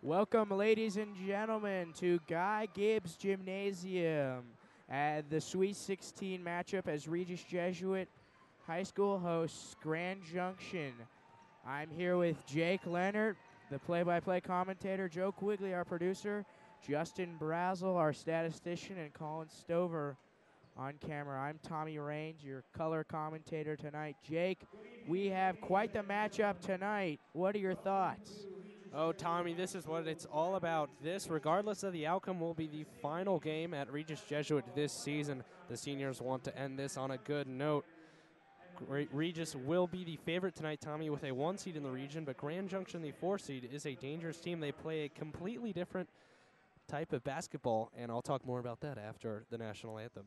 Welcome, ladies and gentlemen, to Guy Gibbs Gymnasium at the Sweet 16 matchup as Regis Jesuit High School hosts Grand Junction. I'm here with Jake Leonard, the play-by-play commentator, Joe Quigley, our producer, Justin Brazel, our statistician, and Colin Stover on camera. I'm Tommy Raines, your color commentator tonight. Jake, we have quite the matchup tonight. What are your thoughts? Oh, Tommy, this is what it's all about. This, regardless of the outcome, will be the final game at Regis Jesuit this season. The seniors want to end this on a good note. Regis will be the favorite tonight, Tommy, with a 1 seed in the region, but Grand Junction, the 4 seed, is a dangerous team. They play a completely different type of basketball, and I'll talk more about that after the national anthem.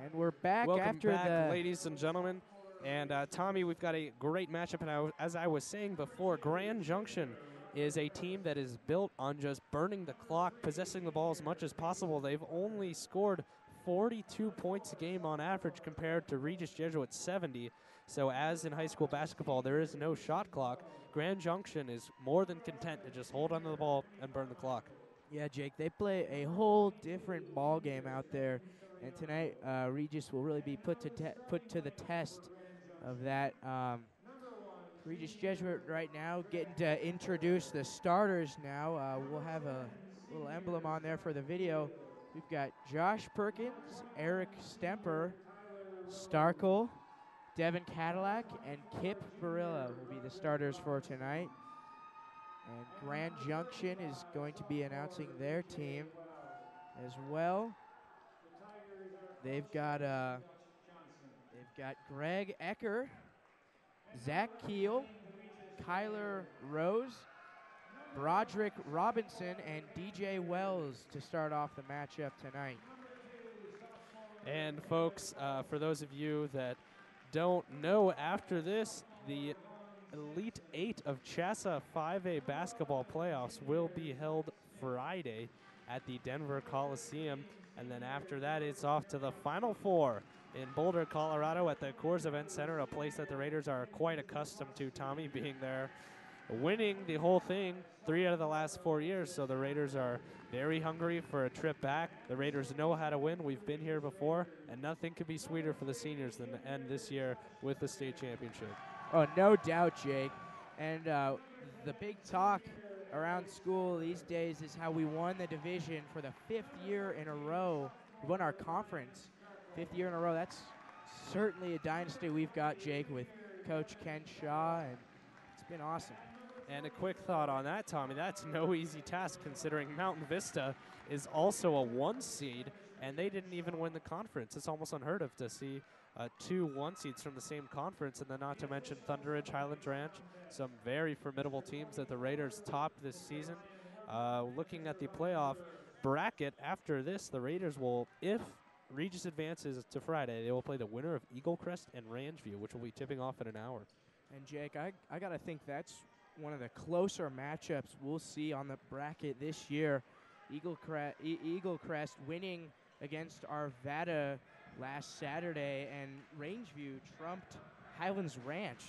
And we're back Welcome after back, ladies and gentlemen. And Tommy, we've got a great matchup. And as I was saying before, Grand Junction is a team that is built on just burning the clock, possessing the ball as much as possible. They've only scored 42 points a game on average compared to Regis Jesuit 70. So as in high school basketball, there is no shot clock. Grand Junction is more than content to just hold onto the ball and burn the clock. Yeah, Jake, they play a whole different ball game out there, and tonight Regis will really be put to the test of that. Regis Jesuit right now getting to introduce the starters now. We'll have a little emblem on there for the video. We've got Josh Perkins, Eric Stemper, Starkle, Devin Cadillac, and Kip Barilla will be the starters for tonight. And Grand Junction is going to be announcing their team as well. They've got Greg Ecker, Zach Keel, Kyler Rose, Broderick Robinson, and DJ Wells to start off the matchup tonight. And folks, for those of you that don't know, after this, the Elite 8 of CHSAA 5A basketball playoffs will be held Friday at the Denver Coliseum. And then after that, it's off to the Final Four in Boulder, Colorado at the Coors Event Center, a place that the Raiders are quite accustomed to, Tommy, being there, winning the whole thing 3 out of the last 4 years. So the Raiders are very hungry for a trip back. The Raiders know how to win. We've been here before, and nothing could be sweeter for the seniors than to end this year with the state championship. Oh, no doubt, Jake. And the big talk around school these days is how we won the division for the 5th year in a row. We won our conference 5th year in a row. That's certainly a dynasty we've got, Jake, with Coach Ken Shaw, and it's been awesome. And a quick thought on that, Tommy. That's no easy task considering Mountain Vista is also a 1 seed, and they didn't even win the conference. It's almost unheard of to see 2 1 seeds from the same conference, and then not to mention Thunder Ridge, Highlands Ranch, some very formidable teams that the Raiders topped this season. Looking at the playoff, bracket after this, the Raiders will, if Regis advances to Friday, they will play the winner of Eagle Crest and Rangeview, which will be tipping off in an hour. And Jake, I got to think that's one of the closer matchups we'll see on the bracket this year. Eagle Crest winning against Arvada last Saturday, and Rangeview trumped Highlands Ranch.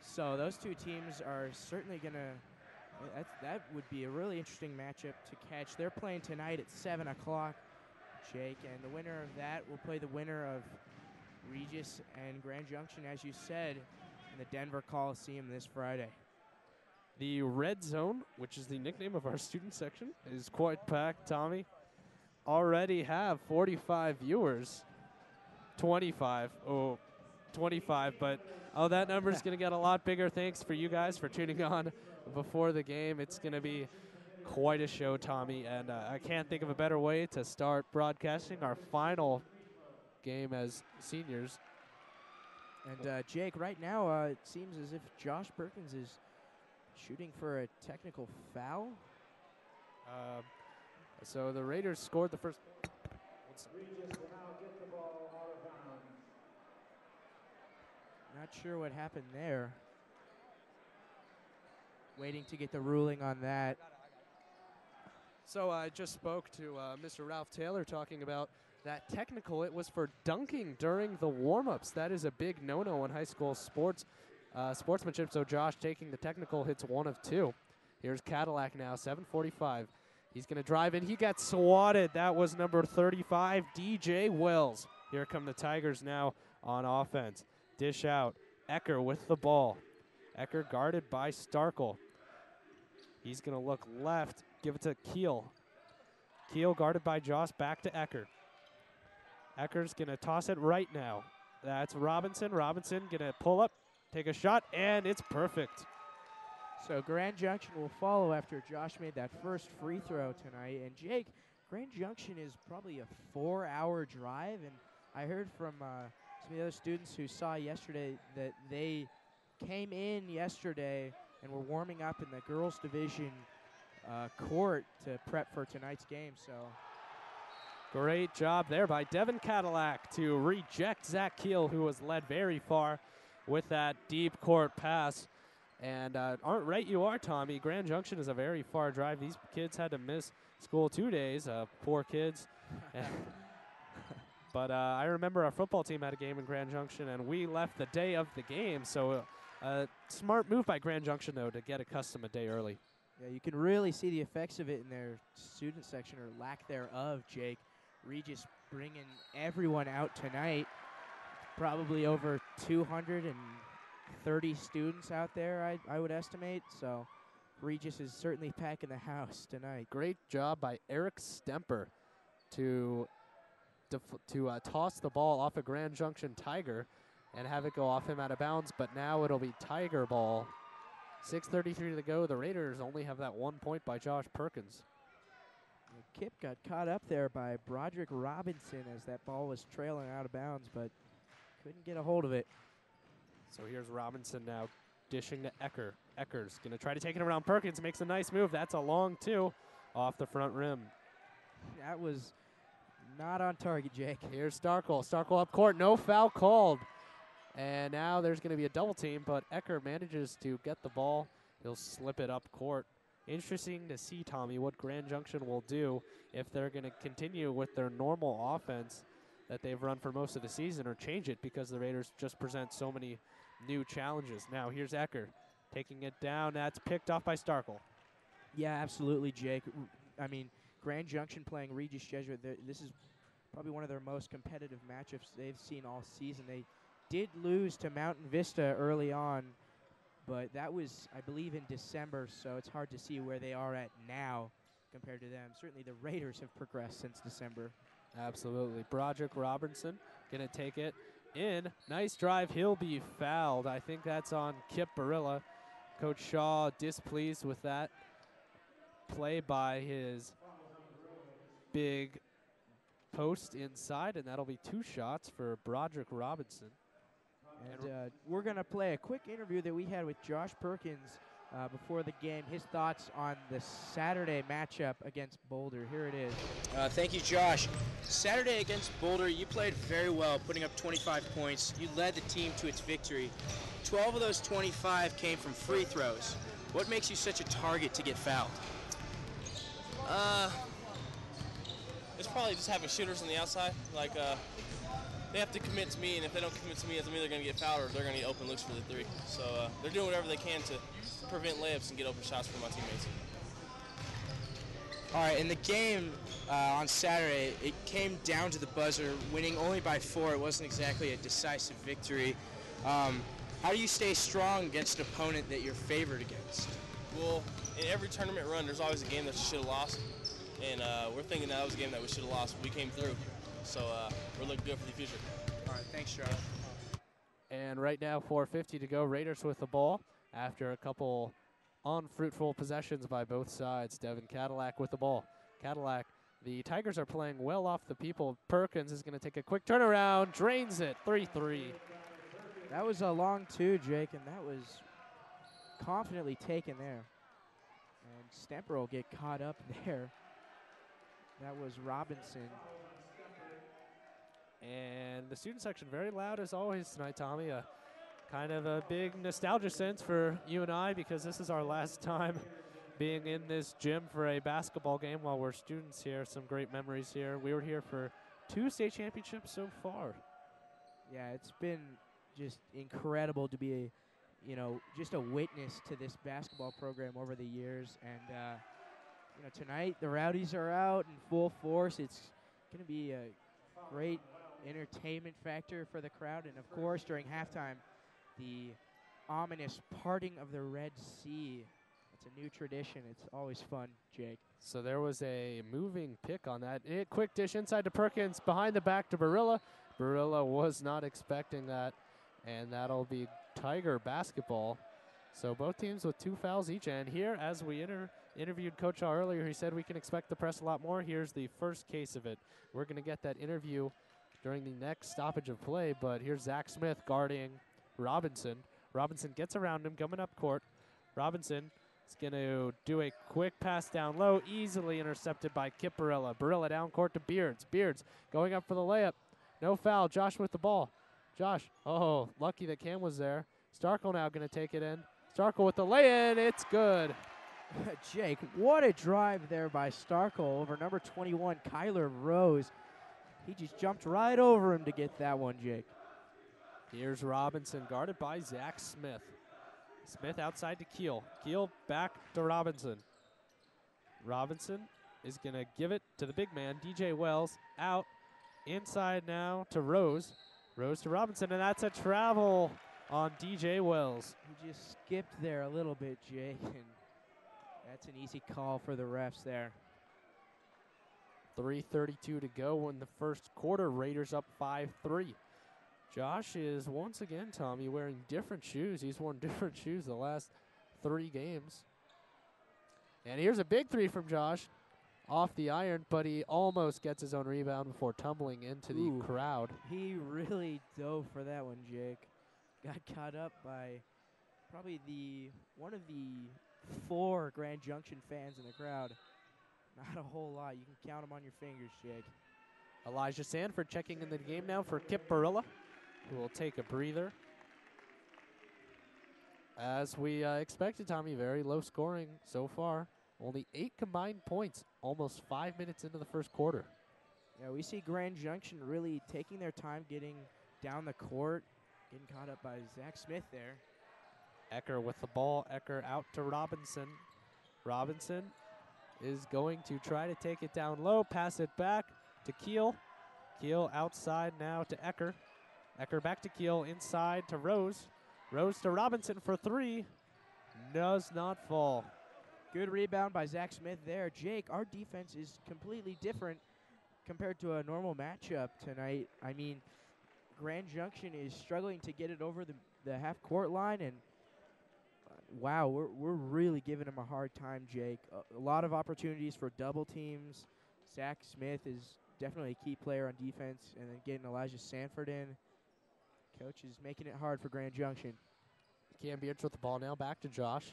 So those two teams are certainly going to, that would be a really interesting matchup to catch. They're playing tonight at 7 o'clock, Jake, and the winner of that will play the winner of Regis and Grand Junction, as you said, in the Denver Coliseum this Friday. The red zone, which is the nickname of our student section, is quite packed, Tommy. Already have 45 viewers. 25. Oh, 25, but that number is going to get a lot bigger. Thanks for you guys for tuning on before the game. It's going to be quite a show, Tommy, and I can't think of a better way to start broadcasting our final game as seniors. And Jake, right now it seems as if Josh Perkins is shooting for a technical foul. So the Raiders scored the first. Not sure what happened there. Waiting to get the ruling on that. So I just spoke to Mr. Ralph Taylor talking about that technical. It was for dunking during the warm-ups. That is a big no-no in high school sportsmanship. So Josh taking the technical, hits 1 of 2. Here's Cadillac now, 7:45. He's going to drive in. He got swatted. That was number 35, DJ Wells. Here come the Tigers now on offense. Dish out. Ecker with the ball. Ecker guarded by Starkle. He's going to look left. Give it to Keel. Keel guarded by Joss. Back to Ecker. Ecker's going to toss it right now. That's Robinson. Robinson going to pull up, take a shot, and it's perfect. So Grand Junction will follow after Josh made that first free throw tonight. And Jake, Grand Junction is probably a 4-hour drive. And I heard from some of the other students who saw yesterday that they came in yesterday and were warming up in the girls' division court to prep for tonight's game. So great job there by Devin Cadillac to reject Zach Keel, who was led very far with that deep court pass. And aren't right you are, Tommy. Grand Junction is a very far drive. These kids had to miss school 2 days, poor kids. But I remember our football team had a game in Grand Junction, and we left the day of the game. So smart move by Grand Junction, though, to get accustomed a day early. Yeah, you can really see the effects of it in their student section, or lack thereof, Jake. Regis bringing everyone out tonight. Probably over 230 students out there, I would estimate. So Regis is certainly packing the house tonight. Great job by Eric Stemper to toss the ball off a Grand Junction Tiger and have it go off him out of bounds. But now it'll be Tiger ball. 6:33 to go. The Raiders only have that 1 point by Josh Perkins. Kip got caught up there by Broderick Robinson as that ball was trailing out of bounds, but couldn't get a hold of it. So here's Robinson now dishing to Ecker. Ecker's going to try to take it around Perkins. Makes a nice move. That's a long 2 off the front rim. That was not on target, Jake. Here's Starkle. Starkle up court. No foul called. And now there's going to be a double team, but Ecker manages to get the ball. He'll slip it up court. Interesting to see, Tommy, what Grand Junction will do if they're going to continue with their normal offense that they've run for most of the season, or change it because the Raiders just present so many new challenges. Now here's Ecker taking it down. That's picked off by Starkle. Yeah, absolutely, Jake. I mean, Grand Junction playing Regis Jesuit, this is probably one of their most competitive matchups they've seen all season. They did lose to Mountain Vista early on, but that was, I believe, in December, so it's hard to see where they are at now compared to them. Certainly the Raiders have progressed since December. Absolutely. Broderick Robinson going to take it in. Nice drive. He'll be fouled. I think that's on Kip Barilla. Coach Shaw displeased with that play by his big post inside, and that'll be 2 shots for Broderick Robinson. And we're going to play a quick interview that we had with Josh Perkins before the game, his thoughts on the Saturday matchup against Boulder. Here it is. Thank you, Josh. Saturday against Boulder, you played very well, putting up 25 points. You led the team to its victory. 12 of those 25 came from free throws. What makes you such a target to get fouled? It's probably just having shooters on the outside. Like, they have to commit to me, and if they don't commit to me, it's either going to get fouled or they're going to get open looks for the three. So they're doing whatever they can to prevent layups and get open shots for my teammates. All right, in the game on Saturday, it came down to the buzzer, winning only by 4. It wasn't exactly a decisive victory. How do you stay strong against an opponent that you're favored against? Well, in every tournament run, there's always a game that you should have lost. And we're thinking that was a game that we should have lost. We came through. So we're looking good for the future. All right, thanks, Josh. And right now, 4:50 to go. Raiders with the ball after a couple unfruitful possessions by both sides. Devin Cadillac with the ball. Cadillac, the Tigers are playing well off the people. Perkins is going to take a quick turnaround, drains it, 3-3. That was a long two, Jake, and that was confidently taken there. And Stemper will get caught up there. That was Robinson. And the student section very loud as always tonight, Tommy. Kind of a big nostalgia sense for you and I because this is our last time being in this gym for a basketball game while we're students here. Some great memories here. We were here for 2 state championships so far. Yeah, it's been just incredible to be just a witness to this basketball program over the years. And, tonight the Rowdies are out in full force. It's going to be a great entertainment factor for the crowd. And, of course, during halftime, the ominous parting of the Red Sea. It's a new tradition. It's always fun, Jake. So there was a moving pick on that. Quick dish inside to Perkins, behind the back to Barilla. Barilla was not expecting that, and that'll be Tiger basketball. So both teams with 2 fouls each. And here, as we interviewed Coach Shaw earlier, he said we can expect the press a lot more. Here's the first case of it. We're going to get that interview during the next stoppage of play, but here's Zach Smith guarding Robinson. Robinson gets around him, coming up court. Robinson is going to do a quick pass down low, easily intercepted by Kip Barilla. Barilla down court to Beards. Beards going up for the layup. No foul. Josh with the ball. Josh, lucky that Cam was there. Starkle now going to take it in. Starkle with the lay-in. It's good. Jake, what a drive there by Starkle over number 21, Kyler Rose. He just jumped right over him to get that one, Jake. Here's Robinson, guarded by Zach Smith. Smith outside to Keel. Keel back to Robinson. Robinson is going to give it to the big man, DJ Wells, out. Inside now to Rose. Rose to Robinson, and that's a travel on DJ Wells. He just skipped there a little bit, Jake, and that's an easy call for the refs there. 3:32 to go in the first quarter. Raiders up 5-3. Josh is once again, Tommy, wearing different shoes. He's worn different shoes the last 3 games. And here's a big 3 from Josh. Off the iron, but he almost gets his own rebound before tumbling into the crowd. He really dove for that one, Jake. Got caught up by probably one of the 4 Grand Junction fans in the crowd. Not a whole lot. You can count them on your fingers, Jake. Elijah Sanford checking in the game now for Kip Barilla, who will take a breather. As we expected, Tommy, very low scoring so far. Only 8 combined points, almost 5 minutes into the first quarter. Yeah, we see Grand Junction really taking their time getting down the court, getting caught up by Zach Smith there. Ecker with the ball. Ecker out to Robinson. Robinson is going to try to take it down low, pass it back to Keel. Keel outside now to Ecker. Ecker back to Keel, inside to Rose. Rose to Robinson for 3. Does not fall. Good rebound by Zach Smith there. Jake, our defense is completely different compared to a normal matchup tonight. I mean, Grand Junction is struggling to get it over the half-court line, and wow, we're really giving him a hard time, Jake. A lot of opportunities for double teams. Zach Smith is definitely a key player on defense, and then getting Elijah Sanford in. Coach is making it hard for Grand Junction. Cam Beards with the ball now, back to Josh.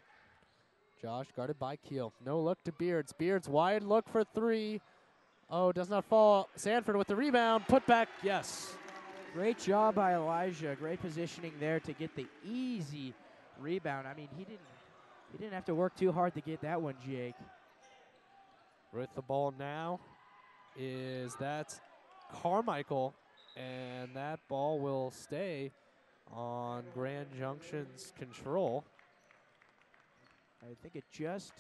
Josh guarded by Keel. No look to Beards. Beards wide look for three. Oh, does not fall. Sanford with the rebound. Put back. Yes. Great job by Elijah. Great positioning there to get the easy rebound. I mean, he didn't have to work too hard to get that one, Jake. With the ball now that's Carmichael, and that ball will stay on Grand Junction's control. I think it just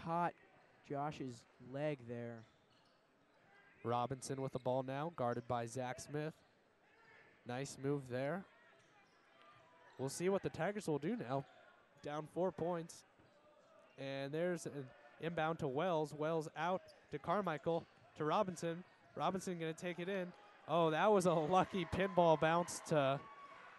caught Josh's leg there. Robinson with the ball now, guarded by Zach Smith. Nice move there. We'll see what the Tigers will do now. Down 4 points. And there's an inbound to Wells. Wells out to Carmichael, to Robinson. Robinson going to take it in. Oh, that was a lucky pinball bounce to,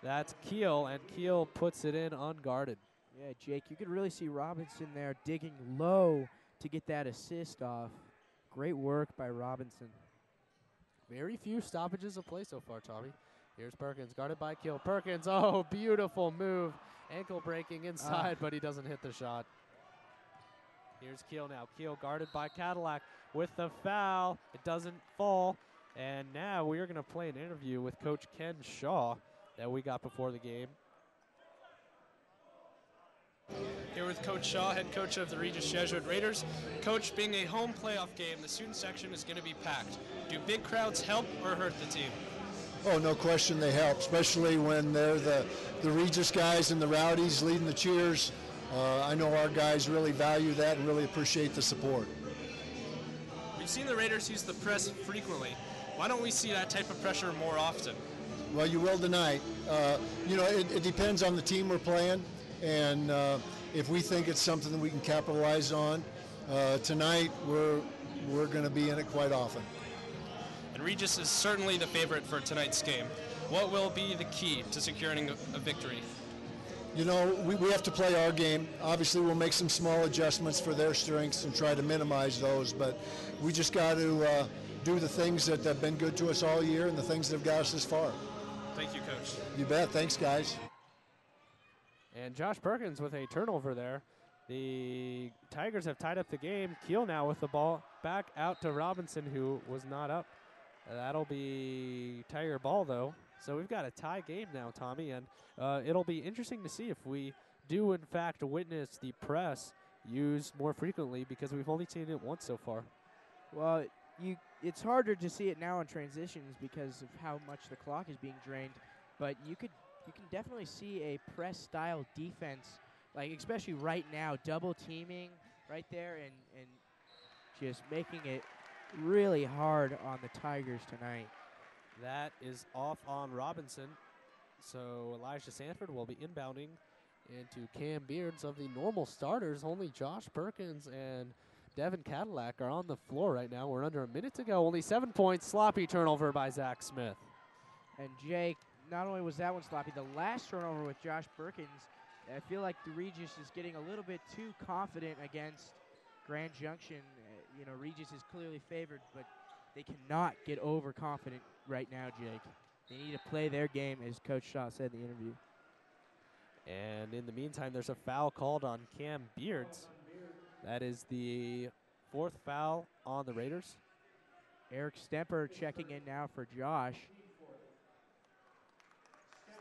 that's Keel, and Keel puts it in unguarded. Yeah, Jake, you could really see Robinson there digging low to get that assist off. Great work by Robinson. Very few stoppages of play so far, Tommy. Here's Perkins, guarded by Keel. Perkins, oh, beautiful move. Ankle breaking inside, but he doesn't hit the shot. Here's Keel now. Keel guarded by Cadillac with the foul. It doesn't fall. And now we are going to play an interview with Coach Ken Shaw that we got before the game. Here with Coach Shaw, head coach of the Regis Jesuit Raiders. Coach, being a home playoff game, the student section is going to be packed. Do big crowds help or hurt the team? Oh, no question they help, especially when they're the Regis guys and the Rowdies leading the cheers. I know our guys really value that and really appreciate the support. We've seen the Raiders use the press frequently. Why don't we see that type of pressure more often? Well, you will tonight. It depends on the team we're playing, and if we think it's something that we can capitalize on, tonight we're going to be in it quite often. And Regis is certainly the favorite for tonight's game. What will be the key to securing a victory? You know, we have to play our game. Obviously, we'll make some small adjustments for their strengths and try to minimize those, but we just got to do the things that have been good to us all year and the things that have got us this far. Thank you, Coach. You bet. Thanks, guys. And Josh Perkins with a turnover there. The Tigers have tied up the game. Keel now with the ball back out to Robinson, who was not up. That'll be Tiger ball, though. So we've got a tie game now, Tommy, and it'll be interesting to see if we do, in fact, witness the press used more frequently, because we've only seen it once so far. Well, it's harder to see it now in transitions because of how much the clock is being drained, but you can definitely see a press-style defense, like especially right now, double teaming right there and just making it really hard on the Tigers tonight. That is off on Robinson. So Elijah Sanford will be inbounding into Cam Beards. Of the normal starters, only Josh Perkins and Devin Cadillac are on the floor right now. We're under a minute to go. Only 7 points. Sloppy turnover by Zach Smith. And Jake, not only was that one sloppy, the last turnover with Josh Perkins, I feel like the Regis is getting a little bit too confident against Grand Junction. Regis is clearly favored, but they cannot get overconfident right now, Jake. They need to play their game, as Coach Shaw said in the interview. And in the meantime, there's a foul called on Cam Beards. That is the 4th foul on the Raiders. Eric Stemper checking in now for Josh.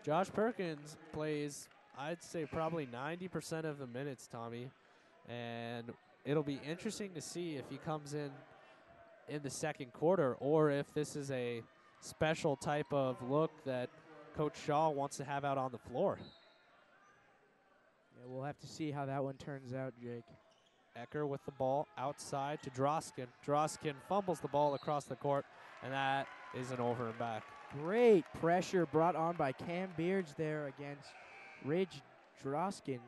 Josh Perkins plays, I'd say, probably 90% of the minutes, Tommy. And it'll be interesting to see if he comes in the second quarter, or if this is a special type of look that Coach Shaw wants to have out on the floor. Yeah, we'll have to see how that one turns out, Jake. Ecker with the ball outside to Droskin. Droskin fumbles the ball across the court, and that is an over and back. Great pressure brought on by Cam Beards there against Ridge Droskin.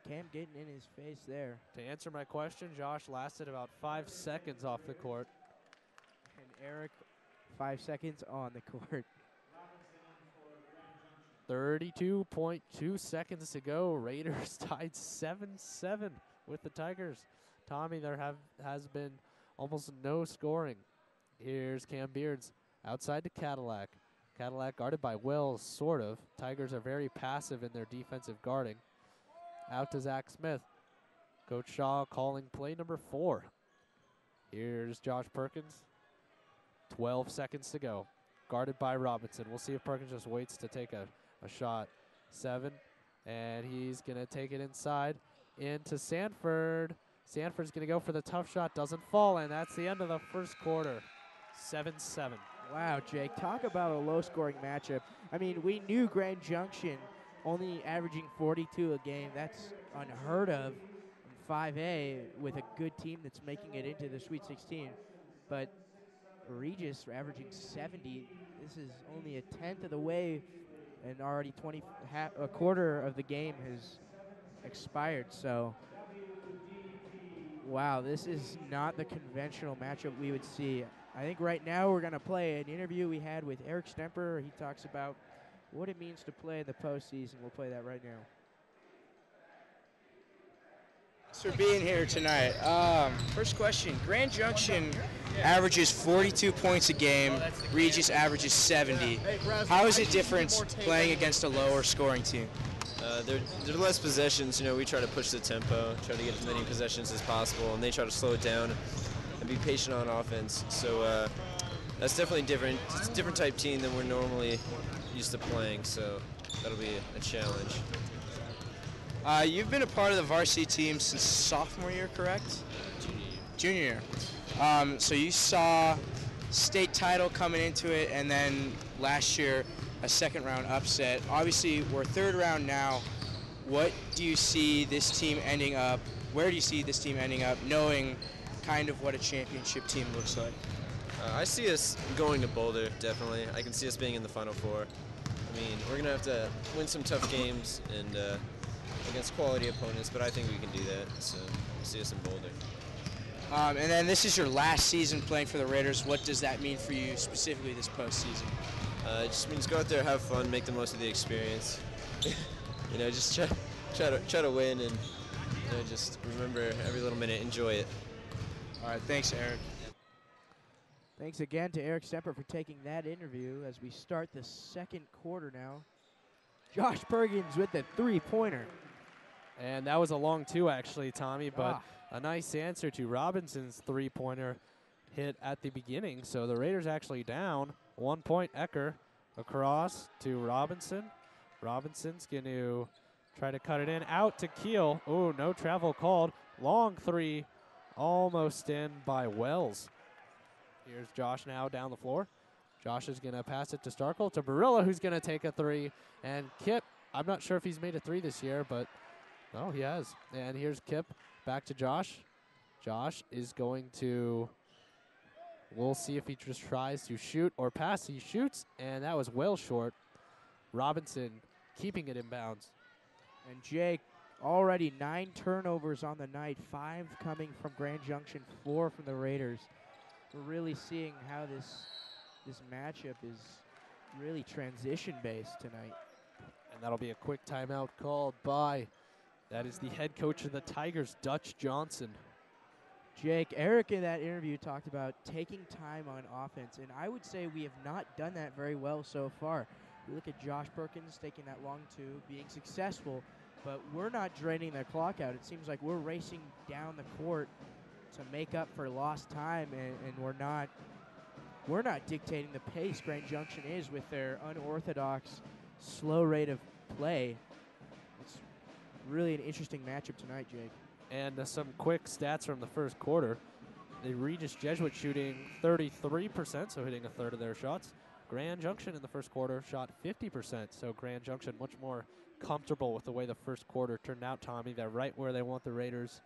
Cam getting in his face there. To answer my question, Josh lasted about 5 seconds off the court. And Eric, 5 seconds on the court. 32.2 seconds to go. Raiders tied 7-7 with the Tigers. Tommy, there has been almost no scoring. Here's Cam Beards outside to Cadillac. Cadillac guarded by Wells, sort of. Tigers are very passive in their defensive guarding. Out to Zach Smith. Coach Shaw calling play number 4. Here's Josh Perkins. 12 seconds to go. Guarded by Robinson. We'll see if Perkins just waits to take a shot. 7. And he's going to take it inside into Sanford. Sanford's going to go for the tough shot. Doesn't fall, and that's the end of the first quarter. 7-7. Wow, Jake, talk about a low-scoring matchup. I mean, we knew Grand Junction only averaging 42 a game. That's unheard of in 5A with a good team that's making it into the Sweet 16. But Regis averaging 70. This is only a tenth of the way, and already a quarter of the game has expired. So, wow, this is not the conventional matchup we would see. I think right now we're going to play an interview we had with Eric Stemper. He talks about what it means to play in the postseason. We'll play that right now. Thanks for being here tonight. First question, Grand Junction averages 42 points a game. Regis averages 70. How is it different playing against a lower scoring team? They're less possessions. You know, we try to push the tempo, try to get as many possessions as possible, and they try to slow it down and be patient on offense. So that's definitely different. It's a different type team than we're normally used to playing, so that'll be a challenge. You've been a part of the varsity team since sophomore year, correct? Junior year. So you saw state title coming into it, and then last year a second round upset. Obviously, we're third round now. What do you see this team ending up? Where do you see this team ending up, knowing kind of what a championship team looks like? I see us going to Boulder, definitely. I can see us being in the Final Four. I mean, we're going to have to win some tough games and against quality opponents, but I think we can do that. So we'll see us in Boulder. And then this is your last season playing for the Raiders. What does that mean for you specifically this postseason? It just means go out there, have fun, make the most of the experience. You know, just try to win, and you know, just remember every little minute, enjoy it. All right, thanks, Eric. Thanks again to Eric Semper for taking that interview as we start the second quarter now. Josh Perkins with the three-pointer. And that was a long 2, actually, Tommy, but a nice answer to Robinson's three-pointer hit at the beginning. So the Raiders actually down 1 point. Ecker across to Robinson. Robinson's going to try to cut it in. Out to Keel. Oh, no travel called. Long 3, almost in by Wells. Here's Josh now down the floor. Josh is going to pass it to Starkle, to Barilla, who's going to take a 3. And Kip, I'm not sure if he's made a 3 this year, but no, he has. And here's Kip back to Josh. Josh is going to, we'll see if he just tries to shoot or pass. He shoots, and that was well short. Robinson keeping it in bounds. And Jake, already 9 turnovers on the night, 5 coming from Grand Junction, 4 from the Raiders. We're really seeing how this matchup is really transition-based tonight. And that'll be a quick timeout called by, that is the head coach of the Tigers, Dutch Johnson. Jake, Eric in that interview talked about taking time on offense, and I would say we have not done that very well so far. We look at Josh Perkins taking that long 2, being successful, but we're not draining the clock out. It seems like we're racing down the court to make up for lost time, and we're not dictating the pace Grand Junction is with their unorthodox, slow rate of play. It's really an interesting matchup tonight, Jake. And some quick stats from the first quarter. The Regis Jesuit shooting 33%, so hitting a third of their shots. Grand Junction in the first quarter shot 50%, so Grand Junction much more comfortable with the way the first quarter turned out, Tommy. They're right where they want the Raiders.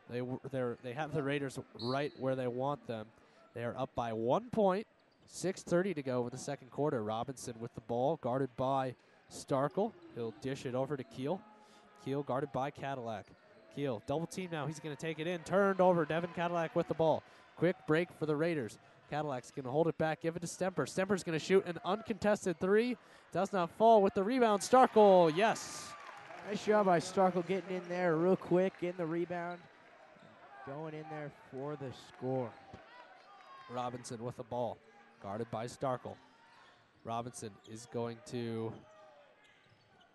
They have the Raiders right where they want them. They are up by 1 point, 6:30 to go in the second quarter. Robinson with the ball, guarded by Starkle. He'll dish it over to Keel. Keel guarded by Cadillac. Keel, double team now. He's going to take it in. Turned over. Devin Cadillac with the ball. Quick break for the Raiders. Cadillac's going to hold it back, give it to Stemper. Stemper's going to shoot an uncontested 3. Does not fall with the rebound. Starkle, yes. Nice job by Starkle getting in there real quick, getting the rebound, going in there for the score. Robinson with the ball, guarded by Starkle. Robinson is going to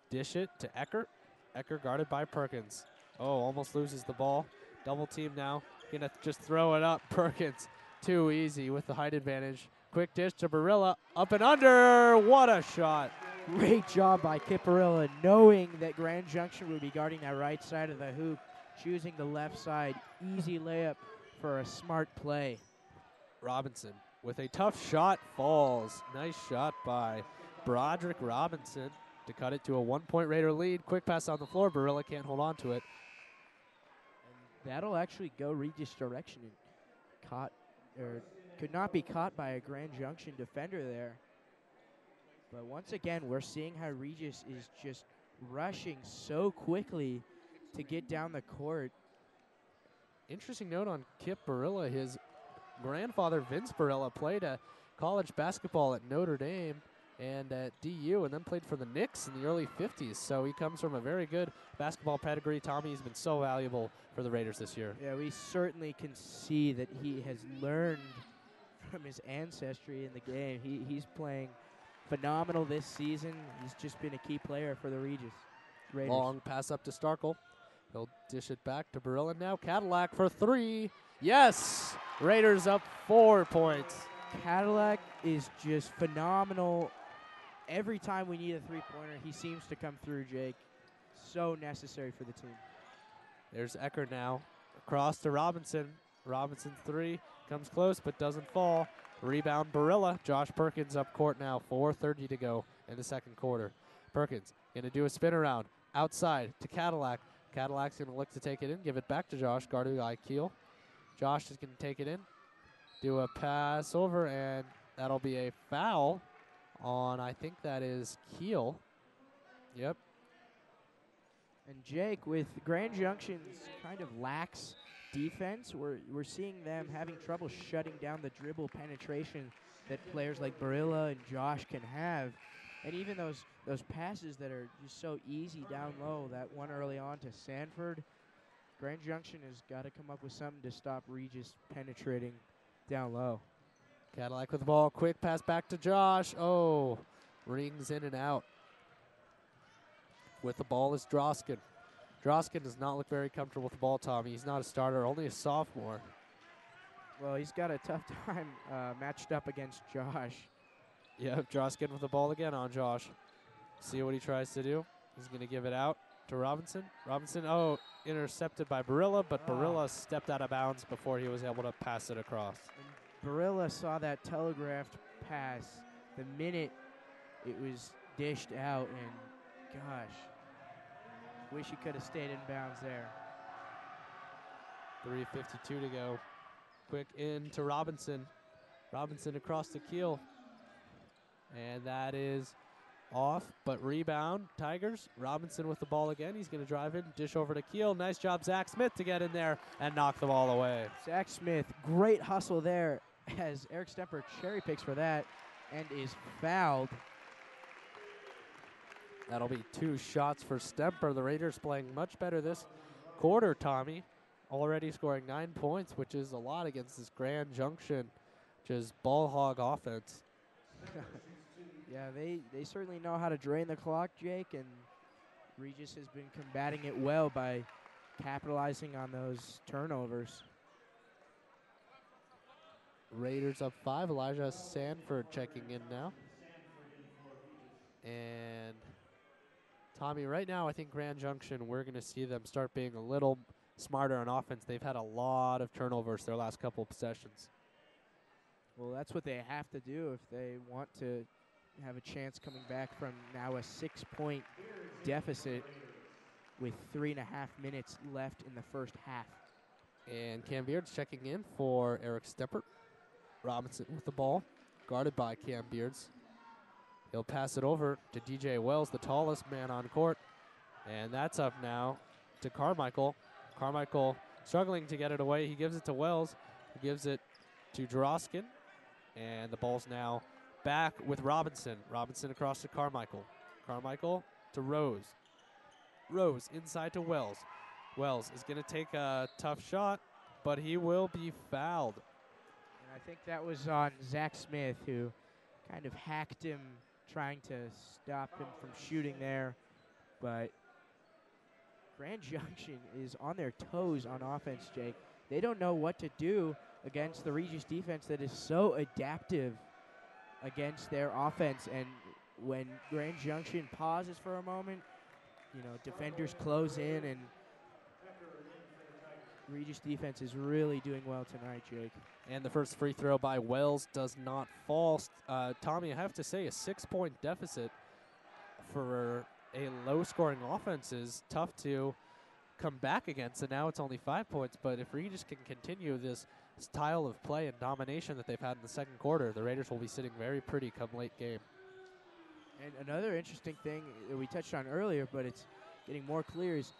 dish it to Eckert. Ecker guarded by Perkins. Oh, almost loses the ball. Double team now. Gonna just throw it up. Perkins, too easy with the height advantage. Quick dish to Barilla. Up and under. What a shot. Great job by Kiparilla, knowing that Grand Junction would be guarding that right side of the hoop, choosing the left side. Easy layup for a smart play. Robinson with a tough shot falls. Nice shot by Broderick Robinson to cut it to a 1-point Raider lead. Quick pass on the floor. Barilla can't hold on to it. And that'll actually go Regis' direction and could not be caught by a Grand Junction defender there. But once again, we're seeing how Regis is just rushing so quickly to get down the court. Interesting note on Kip Barilla. His grandfather, Vince Barilla, played college basketball at Notre Dame and at DU, and then played for the Knicks in the early 50s. So he comes from a very good basketball pedigree. Tommy has been so valuable for the Raiders this year. Yeah, we certainly can see that he has learned from his ancestry in the game. He's playing phenomenal this season. He's just been a key player for the Raiders. Long pass up to Starkle. He'll dish it back to Barilla now. Cadillac for 3. Yes! Raiders up 4 points. Cadillac is just phenomenal. Every time we need a three-pointer, he seems to come through, Jake. So necessary for the team. There's Ecker now. Across to Robinson. Robinson 3. Comes close but doesn't fall. Rebound Barilla. Josh Perkins up court now. 4:30 to go in the second quarter. Perkins going to do a spin around. Outside to Cadillac. Cadillac's going to look to take it in. Give it back to Josh, guarded by Keel. Josh is going to take it in. Do a pass over, and that'll be a foul on, I think that is Keel. Yep. And Jake, with Grand Junction's kind of lax defense, we're seeing them having trouble shutting down the dribble penetration that players like Barilla and Josh can have. And even those passes that are just so easy down low, that one early on to Sanford, Grand Junction has got to come up with something to stop Regis penetrating down low. Cadillac with the ball. Quick pass back to Josh. Oh, rings in and out. With the ball is Droskin. Droskin does not look very comfortable with the ball, Tommy. He's not a starter, only a sophomore. Well, he's got a tough time matched up against Josh. Yeah, Droskin with the ball again on Josh. See what he tries to do. He's going to give it out to Robinson. Robinson, intercepted by Barilla, but Barilla stepped out of bounds before he was able to pass it across. And Barilla saw that telegraphed pass the minute it was dished out, and gosh, wish he could have stayed in bounds there. 3:52 to go. Quick in to Robinson. Robinson across the Keel. And that is off, but rebound, Tigers. Robinson with the ball again. He's going to drive in, dish over to Keel. Nice job, Zach Smith, to get in there and knock the ball away. Zach Smith, great hustle there as Eric Stemper cherry picks for that and is fouled. That'll be 2 shots for Stemper. The Raiders playing much better this quarter, Tommy. Already scoring 9 points, which is a lot against this Grand Junction, just ball hog offense. Yeah, they certainly know how to drain the clock, Jake, and Regis has been combating it well by capitalizing on those turnovers. Raiders up 5. Elijah Sanford checking in now. And Tommy, right now I think Grand Junction, we're going to see them start being a little smarter on offense. They've had a lot of turnovers their last couple of possessions. Well, that's what they have to do if they want to have a chance coming back from now a 6-point deficit with 3.5 minutes left in the first half. And Cam Beards checking in for Eric Stemper. Robinson with the ball, guarded by Cam Beards. He'll pass it over to DJ Wells, the tallest man on court. And that's up now to Carmichael. Carmichael struggling to get it away. He gives it to Wells. He gives it to Droskin. And the ball's now back with Robinson. Robinson across to Carmichael. Carmichael to Rose. Rose inside to Wells. Wells is going to take a tough shot, but he will be fouled. And I think that was on Zach Smith, who kind of hacked him, trying to stop him from shooting there. But Grand Junction is on their toes on offense, Jake. They don't know what to do against the Regis defense that is so adaptive against their offense. And when Grand Junction pauses for a moment, you know, defenders close in, and Regis defense is really doing well tonight, Jake. And the first free throw by Wells does not fall. Tommy, I have to say, a 6-point deficit for a low-scoring offense is tough to come back against, and now it's only 5 points. But if Regis can continue this style of play and domination that they've had in the second quarter, the Raiders will be sitting very pretty come late game. And another interesting thing that we touched on earlier, but it's getting more clear, is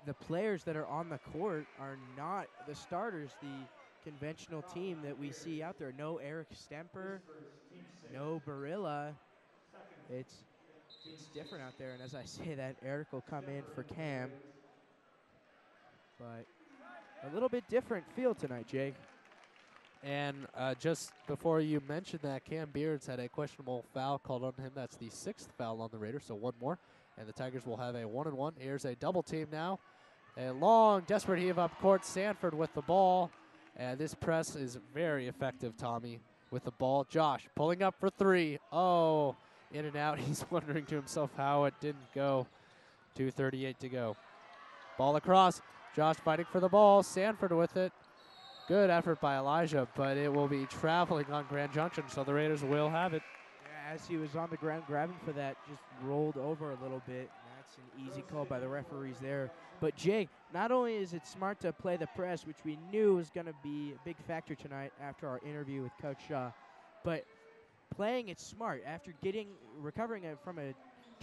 the players that are on the court are not the starters, the conventional team that we see out there. No Eric Stemper, no Barilla. It's different out there, and as I say that, Eric will come in for Cam. But a little bit different feel tonight, Jake. And just before you mentioned that, Cam Beards had a questionable foul called on him. That's the 6th foul on the Raiders, so one more. And the Tigers will have a 1-and-1. Here's a double team now. A long, desperate heave up court. Sanford with the ball. And this press is very effective, Tommy, with the ball. Josh pulling up for 3. Oh, in and out. He's wondering to himself how it didn't go. 2:38 to go. Ball across. Josh fighting for the ball. Sanford with it. Good effort by Elijah, but it will be traveling on Grand Junction, so the Raiders will have it. Yeah, as he was on the ground grabbing for that, just rolled over a little bit. That's an easy call by the referees there. But, Jake, not only is it smart to play the press, which we knew was going to be a big factor tonight after our interview with Coach Shaw, but playing it smart after recovering it from a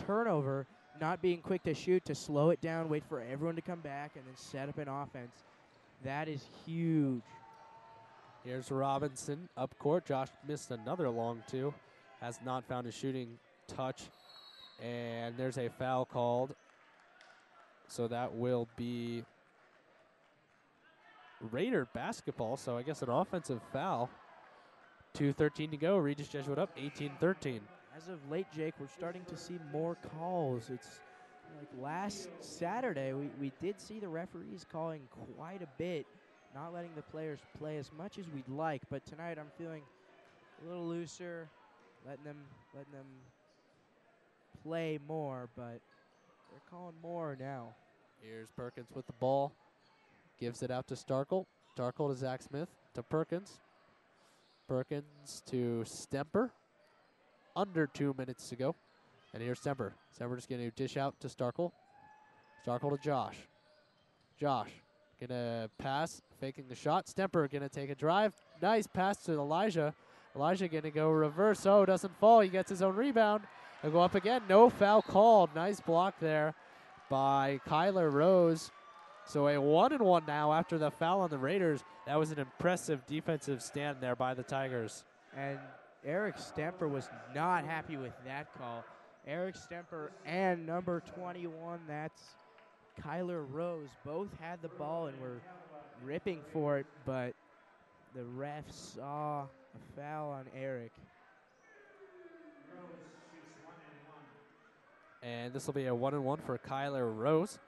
turnover, not being quick to shoot, to slow it down, wait for everyone to come back, and then set up an offense. That is huge. Here's Robinson up court. Josh missed another long two. Has not found a shooting touch. And there's a foul called. So that will be Raider basketball. So I guess an offensive foul. 2:13 to go. Regis Jesuit up 18-13. As of late, Jake, we're starting to see more calls. It's like last Saturday, we did see the referees calling quite a bit, not letting the players play as much as we'd like. But tonight, I'm feeling a little looser, letting them play more. But they're calling more now. Here's Perkins with the ball, gives it out to Starkle. Starkle to Zach Smith to Perkins. Perkins to Stemper. Under 2 minutes to go. And here's Stemper. Stemper just going to dish out to Starkle. Starkle to Josh. Josh going to pass, faking the shot. Stemper going to take a drive. Nice pass to Elijah. Elijah going to go reverse. Oh, doesn't fall. He gets his own rebound. He'll go up again. No foul called. Nice block there by Kyler Rose. So a 1-and-1 now after the foul on the Raiders. That was an impressive defensive stand there by the Tigers. And Eric Stemper was not happy with that call. Eric Stemper and number 21, that's Kyler Rose, both had the ball and were ripping for it, but the ref saw a foul on Eric. And this will be a 1-and-1 for Kyler Rose.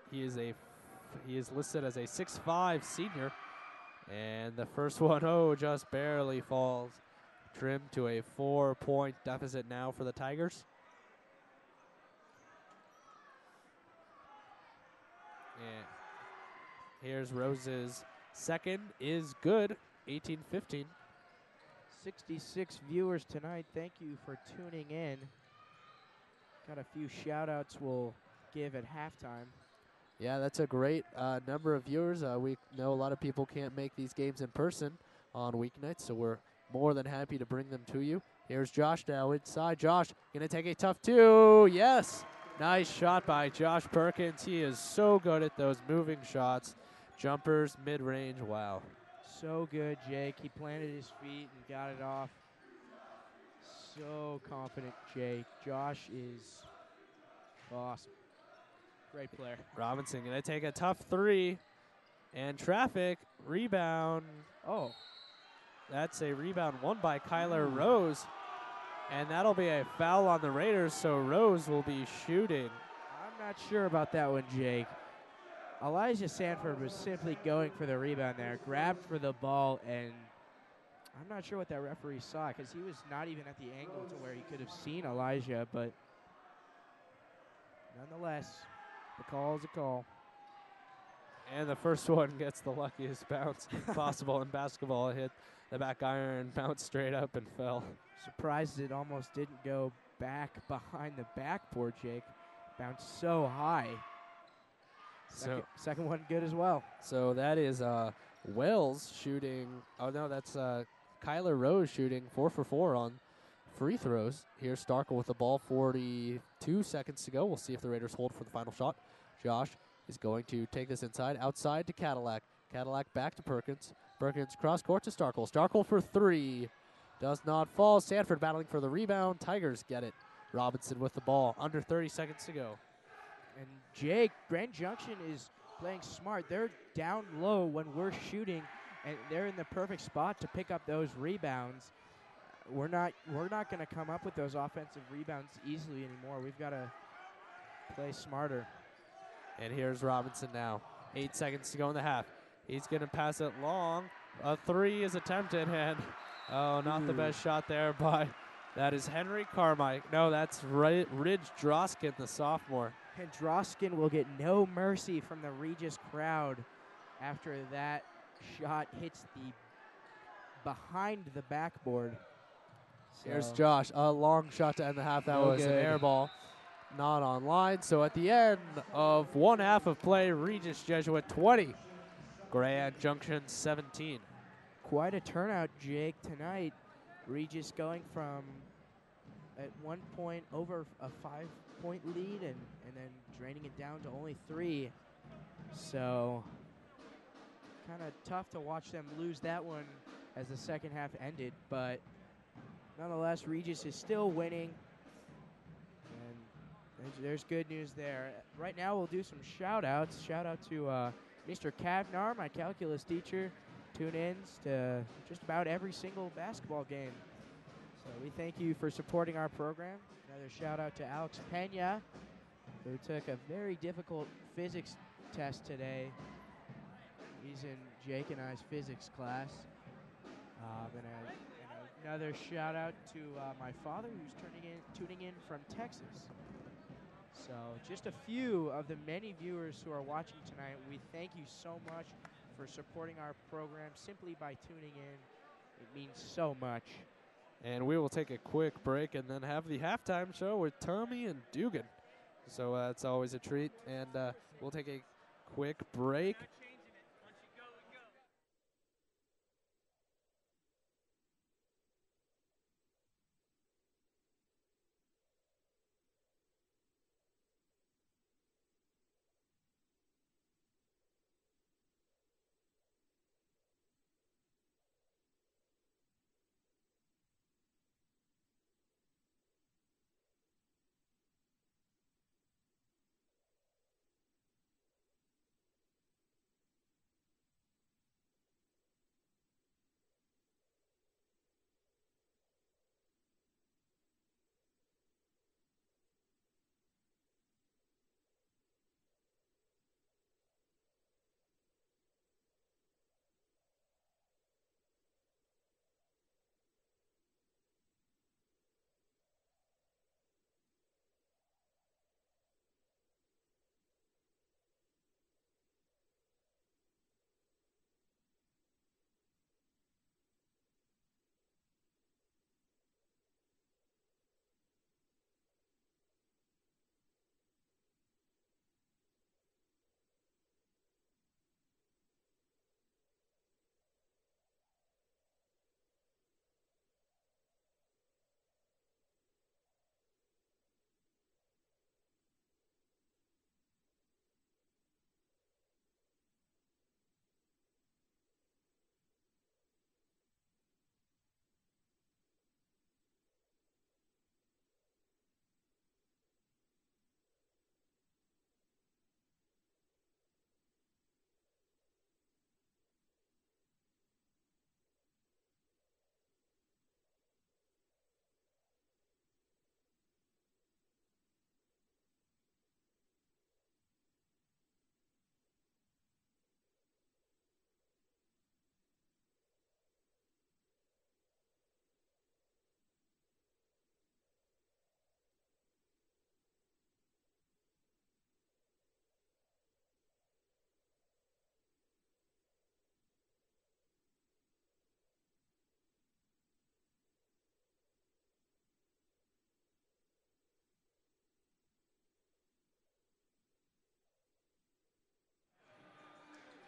He is listed as a 6'5" senior. And the first one, just barely falls. Trimmed to a 4-point deficit now for the Tigers. And here's Rose's second is good, 18-15. 66 viewers tonight. Thank you for tuning in. Got a few shout-outs we'll give at halftime. Yeah, that's a great number of viewers. We know a lot of people can't make these games in person on weeknights, so we're more than happy to bring them to you. Here's Josh now inside. Josh going to take a tough two. Yes. Nice shot by Josh Perkins. He is so good at those moving shots. Jumpers, mid-range. Wow. So good, Jake. He planted his feet and got it off. So confident, Jake. Josh is awesome. Great player. Robinson going to take a tough three. And traffic. Rebound. Oh. That's a rebound won by Kyler Rose. And that'll be a foul on the Raiders, so Rose will be shooting. I'm not sure about that one, Jake. Elijah Sanford was simply going for the rebound there, grabbed for the ball, and I'm not sure what that referee saw because he was not even at the angle to where he could have seen Elijah, but nonetheless, the call is a call. And the first one gets the luckiest bounce possible in basketball. It hit the back iron, bounced straight up, and fell. Surprised it almost didn't go back behind the backboard, Jake. Bounced so high. Second one good as well. So that is Wells shooting. Oh, no, that's Kyler Rose shooting 4 for 4 on free throws. Here's Starkle with the ball, 42 seconds to go. We'll see if the Raiders hold for the final shot. Josh is going to take this outside to Cadillac. Cadillac back to Perkins. Perkins cross court to Starkle. Starkle for 3. Does not fall. Sanford battling for the rebound. Tigers get it. Robinson with the ball. Under 30 seconds to go. And Jake, Grand Junction is playing smart. They're down low when we're shooting, and they're in the perfect spot to pick up those rebounds. We're not going to come up with those offensive rebounds easily anymore. We've got to play smarter. And here's Robinson now. 8 seconds to go in the half. He's going to pass it long. A 3 is attempted, and not the best shot there by, that is Henry Carmike. No, that's Ridge Droskin, the sophomore. And Droskin will get no mercy from the Regis crowd after that shot hits the behind the backboard. So Here's Josh, a long shot to end the half. That no was good. an air ball, not online. So at the end of one half of play, Regis Jesuit 20, Grand Junction 17. Quite a turnout, Jake, tonight. Regis going from at one point over a 5-point lead and then draining it down to only 3. So kind of tough to watch them lose that one as the second half ended, but nonetheless, Regis is still winning, and there's good news there. Right now, we'll do some shout-outs. Shout-out to Mr. Kavnar, my calculus teacher, tune-ins to just about every single basketball game. So we thank you for supporting our program. Another shout-out to Alex Pena, who took a very difficult physics test today. He's in Jake and I's physics class. And another shout out to my father, who's tuning in from Texas. So just a few of the many viewers who are watching tonight. We thank you so much for supporting our program simply by tuning in. It means so much. And we will take a quick break and then have the halftime show with Tommy and Dugan. So it's always a treat. And we'll take a quick break.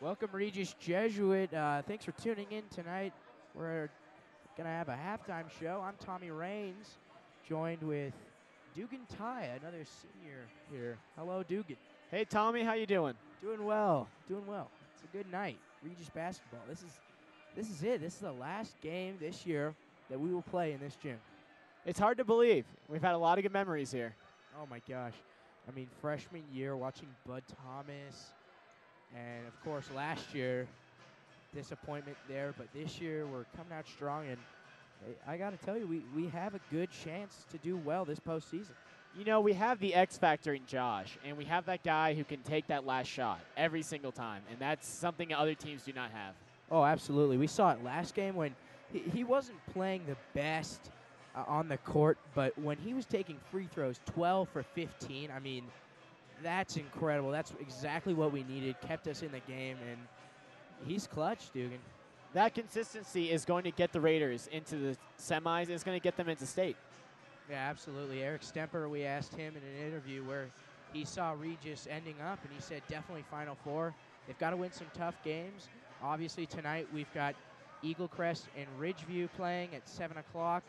Welcome, Regis Jesuit. Thanks for tuning in tonight. We're going to have a halftime show. I'm Tommy Raines, joined with Dugan Ty, another senior here. Hello, Dugan. Hey, Tommy, how you doing? Doing well. Doing well. It's a good night. Regis basketball. This is it. This is the last game this year that we will play in this gym. It's hard to believe. We've had a lot of good memories here. Oh, my gosh. I mean, freshman year, watching Bud Thomas. And, of course, last year, disappointment there. But this year, we're coming out strong. And I got to tell you, we have a good chance to do well this postseason. You know, we have the X factor in Josh, and we have that guy who can take that last shot every single time. And that's something other teams do not have. Oh, absolutely. We saw it last game when he wasn't playing the best on the court. But when he was taking free throws, 12 for 15, I mean, that's incredible. That's exactly what we needed. Kept us in the game, and he's clutch, Dugan. That consistency is going to get the Raiders into the semis. It's going to get them into state. Yeah, absolutely. Eric Stemper, we asked him in an interview where he saw Regis ending up, and he said definitely Final Four. They've got to win some tough games. Obviously, tonight we've got Eagle Crest and Ridgeview playing at 7 o'clock,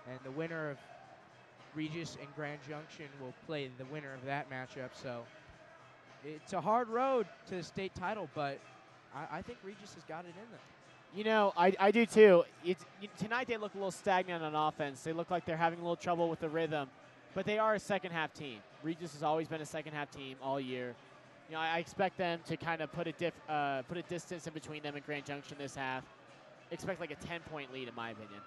and the winner of Regis and Grand Junction will play the winner of that matchup. So it's a hard road to the state title, but I think Regis has got it in them. You know, I do too. Tonight they look a little stagnant on offense. They look like they're having a little trouble with the rhythm, but they are a second-half team. Regis has always been a second-half team all year. You know, I expect them to kind of put a distance in between them and Grand Junction this half. Expect like a 10-point lead, in my opinion.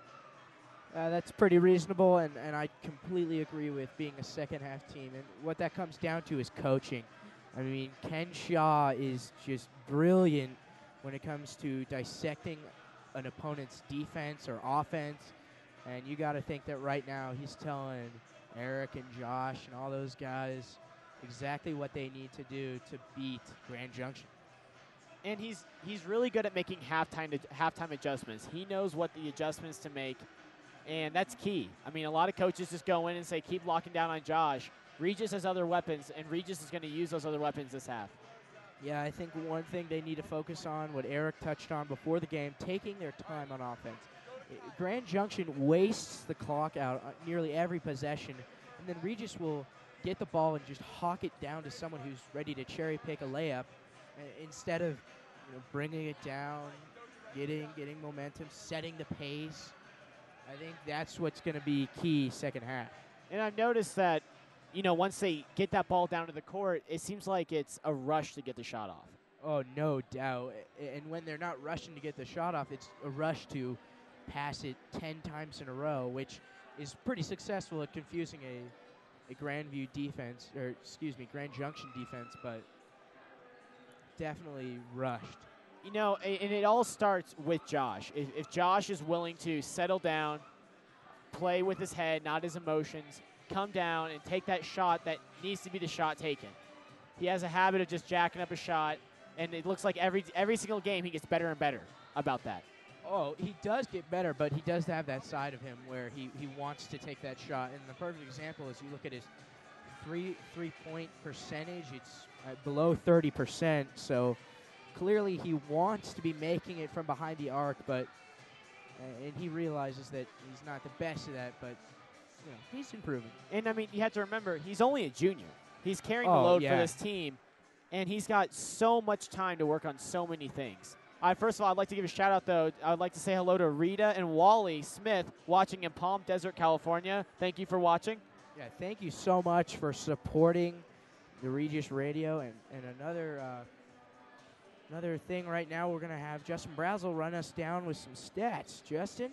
That's pretty reasonable, and I completely agree with being a second-half team. And what that comes down to is coaching. I mean, Ken Shaw is just brilliant when it comes to dissecting an opponent's defense or offense. And you got to think that right now he's telling Eric and Josh and all those guys exactly what they need to do to beat Grand Junction. And he's really good at making halftime adjustments. He knows what the adjustments to make, and that's key. I mean, a lot of coaches just go in and say, keep locking down on Josh. Regis has other weapons, and Regis is going to use those other weapons this half. Yeah, I think one thing they need to focus on, what Eric touched on before the game, taking their time on offense. Grand Junction wastes the clock out nearly every possession, and then Regis will get the ball and just hawk it down to someone who's ready to cherry pick a layup instead of bringing it down, getting momentum, setting the pace. I think that's what's going to be key second half. And I've noticed that, you know, once they get that ball down to the court, it seems like it's a rush to get the shot off. Oh, no doubt. And when they're not rushing to get the shot off, it's a rush to pass it 10 times in a row, which is pretty successful at confusing a Grandview defense, or excuse me, Grand Junction defense, but definitely rushed. You know, and it all starts with Josh. If Josh is willing to settle down, play with his head, not his emotions, come down and take that shot that needs to be the shot taken. He has a habit of just jacking up a shot, and it looks like every single game he gets better and better about that. Oh, he does get better, but he does have that side of him where he wants to take that shot. And the perfect example is you look at his three-point percentage. It's below 30%, so clearly he wants to be making it from behind the arc, but and he realizes that he's not the best at that, but he's improving. And, I mean, you have to remember, he's only a junior. He's carrying the load for this team, and he's got so much time to work on so many things. First of all, I'd like to give a shout-out, though. I'd like to say hello to Rita and Wally Smith watching in Palm Desert, California. Thank you for watching. Yeah, thank you so much for supporting the Regis Radio. And another thing right now, we're going to have Justin Brazel run us down with some stats. Justin?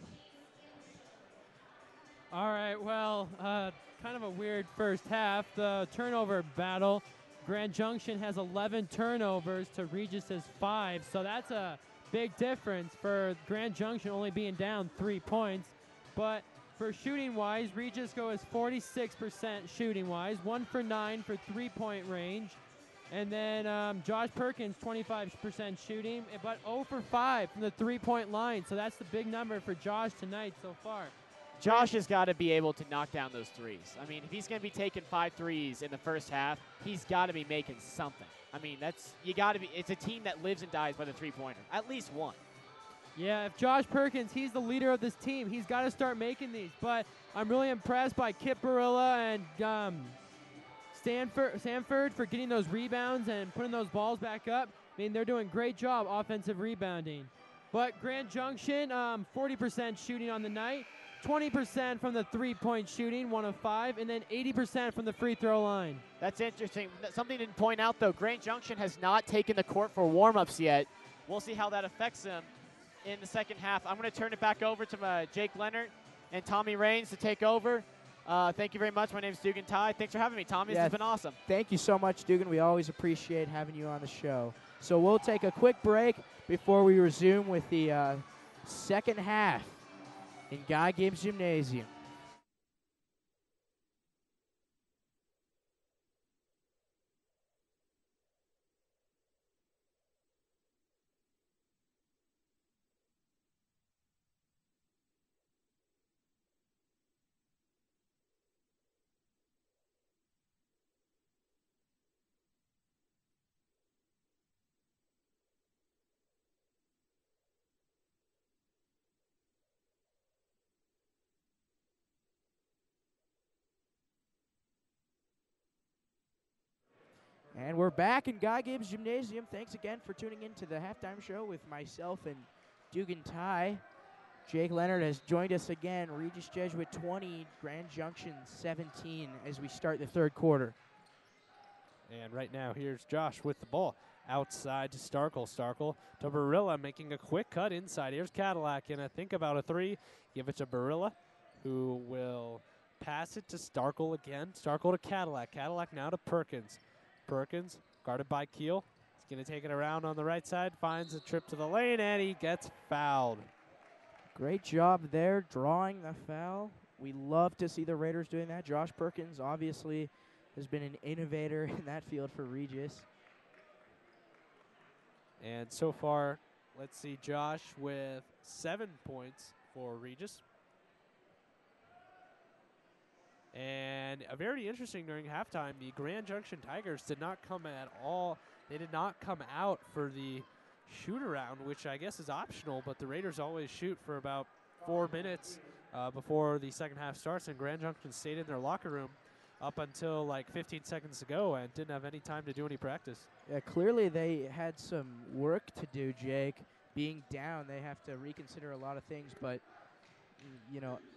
All right, well, kind of a weird first half. The turnover battle. Grand Junction has 11 turnovers to Regis's 5, so that's a big difference for Grand Junction only being down 3 points. But for shooting-wise, Regis goes 46% shooting-wise, 1 for 9 for three-point range. And then Josh Perkins, 25% shooting, but 0 for 5 from the three-point line. So that's the big number for Josh tonight so far. Josh has got to be able to knock down those threes. I mean, if he's going to be taking 5 threes in the first half, he's got to be making something. I mean, you got to be. It's a team that lives and dies by the three-pointer. At least one. Yeah, if Josh Perkins, he's the leader of this team, he's got to start making these. But I'm really impressed by Kip Barilla and Sanford for getting those rebounds and putting those balls back up. I mean, they're doing a great job offensive rebounding. But Grand Junction, 40% shooting on the night, 20% from the three-point shooting, 1 of 5, and then 80% from the free throw line. That's interesting. Something to point out, though, Grand Junction has not taken the court for warm-ups yet. We'll see how that affects them in the second half. I'm going to turn it back over to Jake Leonard and Tommy Raines to take over. Thank you very much. My name is Dugan Ty. Thanks for having me, Tommy. This has been awesome. Thank you so much, Dugan. We always appreciate having you on the show. So we'll take a quick break before we resume with the second half in Guy Gibbs Gymnasium. And we're back in Guy Gibbs Gymnasium. Thanks again for tuning in to the halftime show with myself and Dugan Ty. Jake Leonard has joined us again. Regis Jesuit 20, Grand Junction 17 as we start the third quarter. And right now, here's Josh with the ball. Outside to Starkle. Starkle to Barilla, making a quick cut inside. Here's Cadillac, and I think about a 3. Give it to Barilla, who will pass it to Starkle again. Starkle to Cadillac. Cadillac now to Perkins. Perkins, guarded by Keel. He's going to take it around on the right side, finds a trip to the lane, and he gets fouled. Great job there drawing the foul. We love to see the Raiders doing that. Josh Perkins obviously has been an innovator in that field for Regis. And so far, let's see Josh with 7 points for Regis. And very interesting during halftime, the Grand Junction Tigers did not come at all. They did not come out for the shoot-around, which I guess is optional, but the Raiders always shoot for about 4 minutes before the second half starts, and Grand Junction stayed in their locker room up until like 15 seconds ago and didn't have any time to do any practice. Yeah, clearly they had some work to do, Jake. Being down, they have to reconsider a lot of things, but,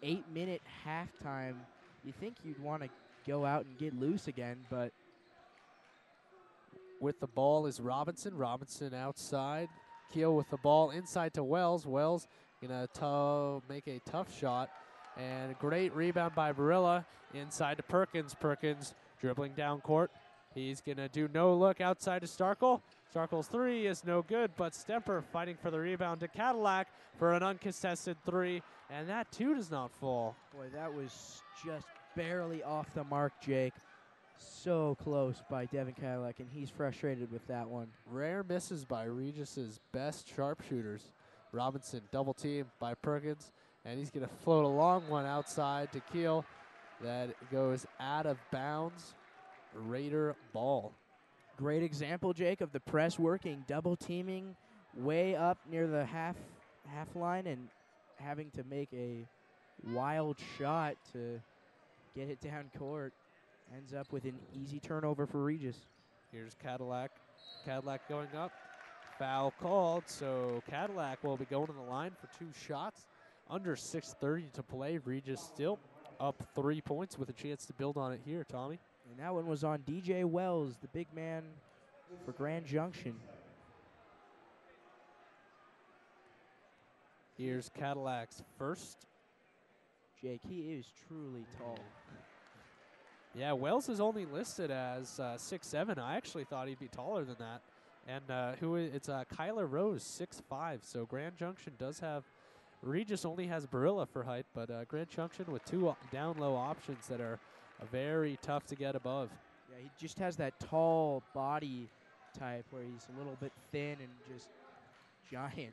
8-minute halftime, you think you'd want to go out and get loose again, but. With the ball is Robinson. Robinson outside. Keel with the ball inside to Wells. Wells going to make a tough shot. And a great rebound by Barilla inside to Perkins. Perkins dribbling down court. He's going to do no look outside to Starkle. Starkle's 3 is no good, but Stemper fighting for the rebound to Cadillac for an uncontested 3. And that, too, does not fall. Boy, that was just barely off the mark, Jake. So close by Devin Cadillac, and he's frustrated with that one. Rare misses by Regis's best sharpshooters. Robinson double team by Perkins, and he's going to float a long one outside to Keel. That goes out of bounds. Raider ball. Great example, Jake, of the press working, double teaming way up near the half line and having to make a wild shot to get it down court. Ends up with an easy turnover for Regis. Here's Cadillac. Cadillac going up. Foul called, so Cadillac will be going to the line for 2 shots. Under 6:30 to play. Regis still up 3 points with a chance to build on it here, Tommy. And that one was on DJ Wells, the big man for Grand Junction. Here's Cadillac's first. Jake, he is truly tall. Yeah, Wells is only listed as 6'7". I actually thought he'd be taller than that. And it's Kyler Rose, 6'5". So Grand Junction does have, Regis only has Barilla for height, but Grand Junction with 2 down low options that are very tough to get above. Yeah, he just has that tall body type where he's a little bit thin and just giant.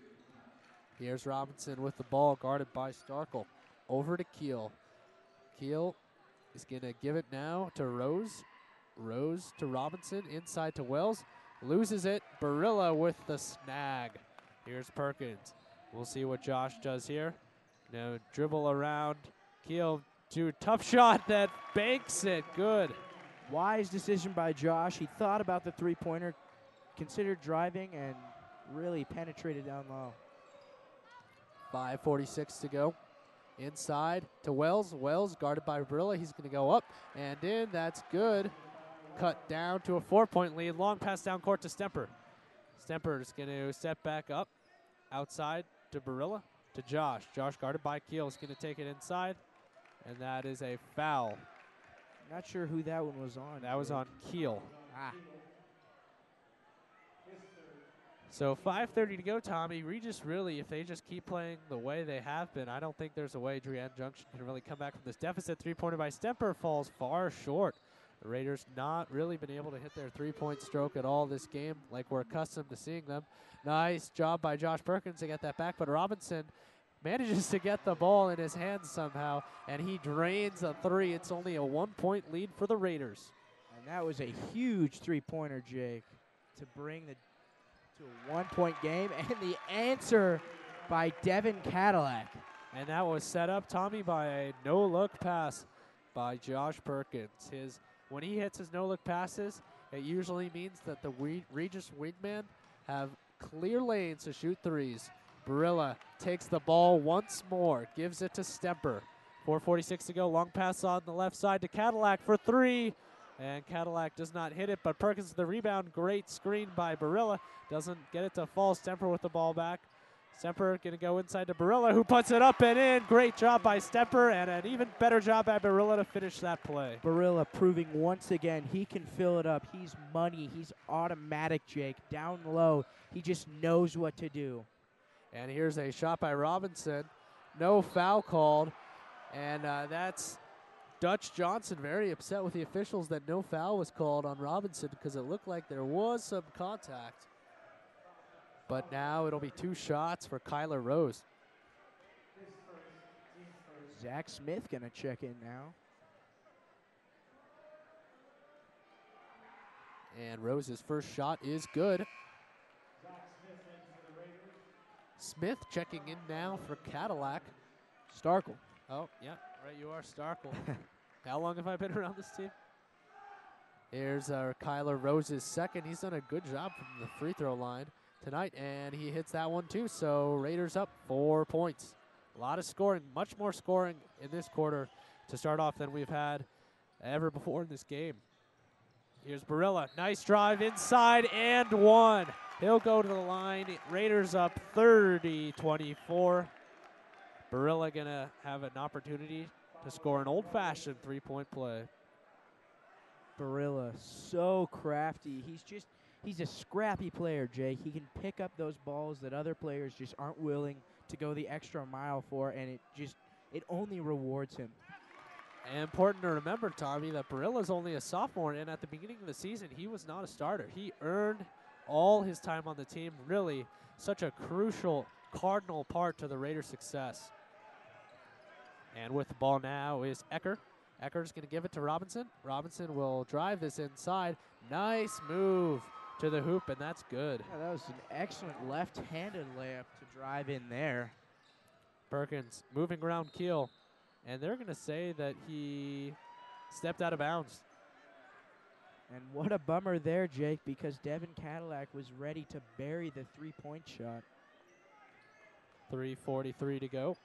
Here's Robinson with the ball, guarded by Starkle. over to Keel. Keel is going to give it now to Rose. Rose to Robinson, inside to Wells. Loses it. Barilla with the snag. Here's Perkins. We'll see what Josh does here. Now dribble around. Keel to tough shot that banks it. Good. Wise decision by Josh. He thought about the three-pointer, considered driving, and really penetrated down low. 5:46 to go. Inside to Wells. Wells guarded by Barilla. He's going to go up and in. That's good. Cut down to a 4-point lead. Long pass down court to Stemper. Stemper is going to step back up. Outside to Barilla. To Josh. Josh guarded by Keel is going to take it inside. And that is a foul. Not sure who that one was on. That was on Keel. Ah. So 5:30 to go, Tommy. Regis really, if they just keep playing the way they have been, I don't think there's a way Junction can really come back from this deficit. Three-pointer by Stemper falls far short. The Raiders not really been able to hit their three-point stroke at all this game like we're accustomed to seeing them. Nice job by Josh Perkins to get that back, but Robinson manages to get the ball in his hands somehow, and he drains a three. It's only a 1-point lead for the Raiders. And that was a huge three-pointer, Jake, to bring the to a 1-point game, and the answer by Devin Cadillac. And that was set up, Tommy, by a no-look pass by Josh Perkins. When he hits his no-look passes, it usually means that the Regis wingman have clear lanes to shoot threes. Barilla takes the ball once more, gives it to Stemper. 4:46 to go, long pass on the left side to Cadillac for three. And Cadillac does not hit it, but Perkins the rebound. Great screen by Barilla. Doesn't get it to fall. Stemper with the ball back. Stemper going to go inside to Barilla, who puts it up and in. Great job by Stemper, and an even better job by Barilla to finish that play. Barilla proving once again he can fill it up. He's money. He's automatic, Jake. Down low, he just knows what to do. And here's a shot by Robinson. No foul called, and that's Dutch Johnson very upset with the officials that no foul was called on Robinson because it looked like there was some contact. But now it'll be two shots for Kyler Rose. Zach Smith going to check in now. And Rose's first shot is good. Smith checking in now for Cadillac. Starkle. Oh, yeah, right, you are Starkle. How long have I been around this team? Here's Kyler Rose's second. He's done a good job from the free throw line tonight, and he hits that one too. So Raiders up 4 points. A lot of scoring, much more scoring in this quarter to start off than we've had ever before in this game. Here's Barilla. Nice drive inside and one. He'll go to the line. Raiders up 30-24. Barilla going to have an opportunity to score an old-fashioned three-point play. Barilla, so crafty. He's a scrappy player, Jake. He can pick up those balls that other players just aren't willing to go the extra mile for, and it only rewards him. And important to remember, Tommy, that Barilla's only a sophomore, and at the beginning of the season, he was not a starter. He earned all his time on the team, really such a crucial, cardinal part to the Raiders' success. And with the ball now is Ecker. Ecker's going to give it to Robinson. Robinson will drive this inside. Nice move to the hoop, and that's good. Yeah, that was an excellent left-handed layup to drive in there. Perkins moving around Keel, and they're going to say that he stepped out of bounds. And what a bummer there, Jake, because Devin Cadillac was ready to bury the three-point shot. 3:43 to go.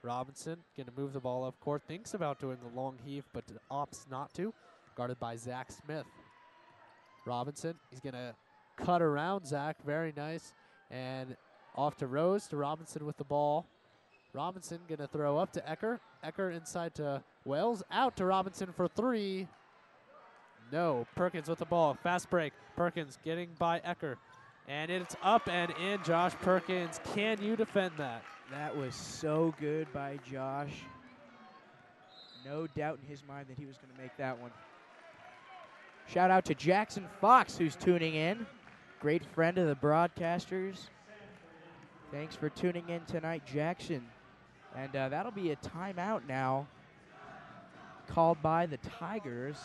Robinson going to move the ball up court. Thinks about doing the long heave, but opts not to. Guarded by Zach Smith. Robinson, he's going to cut around Zach. Very nice. And off to Rose, to Robinson with the ball. Robinson going to throw up to Ecker. Ecker inside to Wells. Out to Robinson for three. No. Perkins with the ball. Fast break. Perkins getting by Ecker. And it's up and in. Josh Perkins, can you defend that? That was so good by Josh. No doubt in his mind that he was going to make that one. Shout out to Jackson Fox, who's tuning in. Great friend of the broadcasters. Thanks for tuning in tonight, Jackson. And that'll be a timeout now called by the Tigers.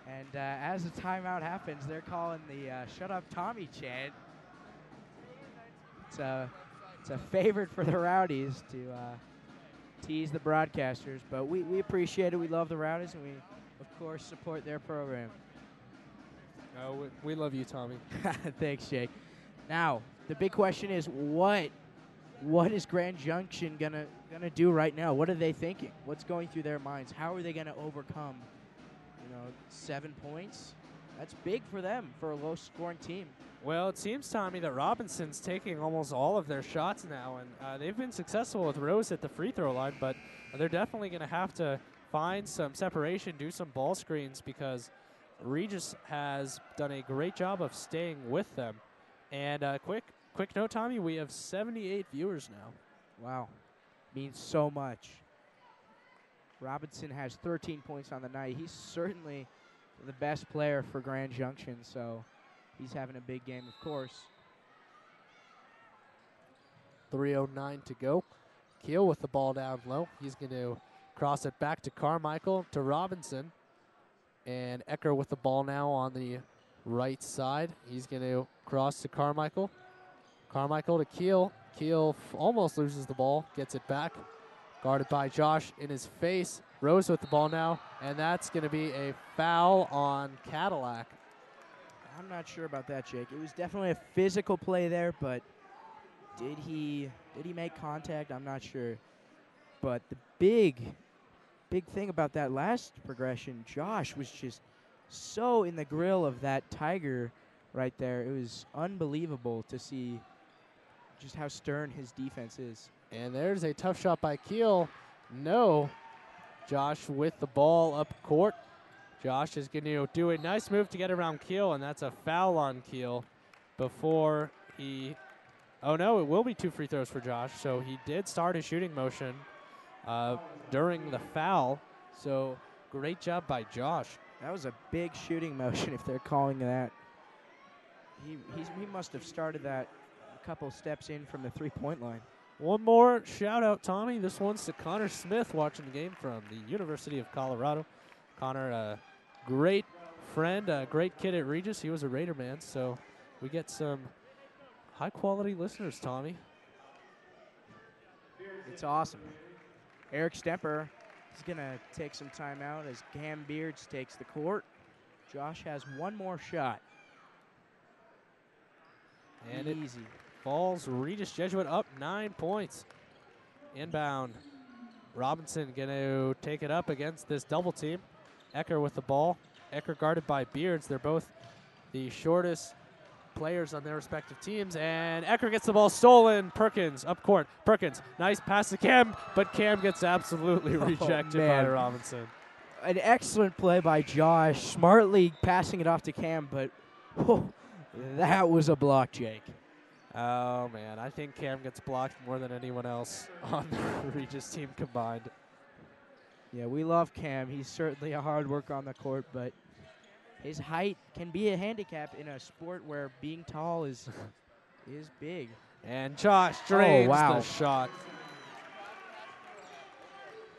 And as the timeout happens, they're calling the Shut Up Tommy chant. It's a favorite for the Rowdies to tease the broadcasters, but we appreciate it. We love the Rowdies, and we, of course, support their program. We love you, Tommy. Thanks, Jake. Now, the big question is, what is Grand Junction gonna do right now? What are they thinking? What's going through their minds? How are they gonna overcome, 7 points? That's big for them, for a low-scoring team. Well, it seems, Tommy, that Robinson's taking almost all of their shots now, and they've been successful with Rose at the free throw line, but they're definitely going to have to find some separation, do some ball screens, because Regis has done a great job of staying with them. And quick note, Tommy, we have 78 viewers now. Wow. Means so much. Robinson has 13 points on the night. He's certainly the best player for Grand Junction, so he's having a big game, of course. 3:09 to go. Keel with the ball down low. He's going to cross it back to Carmichael, to Robinson. And Ecker with the ball now on the right side. He's going to cross to Carmichael. Carmichael to Keel. Keel almost loses the ball, gets it back. Guarded by Josh in his face. Rose with the ball now, and that's going to be a foul on Cadillac. I'm not sure about that, Jake. It was definitely a physical play there, but did he make contact? I'm not sure. But the big thing about that last progression, Josh was just so in the grill of that Tiger right there. It was unbelievable to see just how stern his defense is. And there's a tough shot by Keel. No. Josh with the ball up court. Josh is going to do a nice move to get around Keel, and that's a foul on Keel before he... Oh, no, it will be 2 free throws for Josh. So he did start his shooting motion during the foul. So great job by Josh. That was a big shooting motion if they're calling that. He must have started that a couple steps in from the three-point line. One more shout-out, Tommy. This one's to Connor Smith watching the game from the University of Colorado. Connor, a great friend, a great kid at Regis. He was a Raider man, so we get some high-quality listeners, Tommy. It's awesome. Eric Stemper is going to take some time out as Cam Beards takes the court. Josh has one more shot. And easy. Falls Regis Jesuit up 9 points. Inbound. Robinson going to take it up against this double team. Ecker with the ball. Ecker guarded by Beards. They're both the shortest players on their respective teams. And Ecker gets the ball stolen. Perkins up court. Perkins, nice pass to Cam, but Cam gets absolutely rejected by Robinson. An excellent play by Josh. Smartly passing it off to Cam, but that was a block, Jake. Oh, man. I think Cam gets blocked more than anyone else on the Regis team combined. Yeah, we love Cam. He's certainly a hard worker on the court, but his height can be a handicap in a sport where being tall is big. And Josh drains the shot.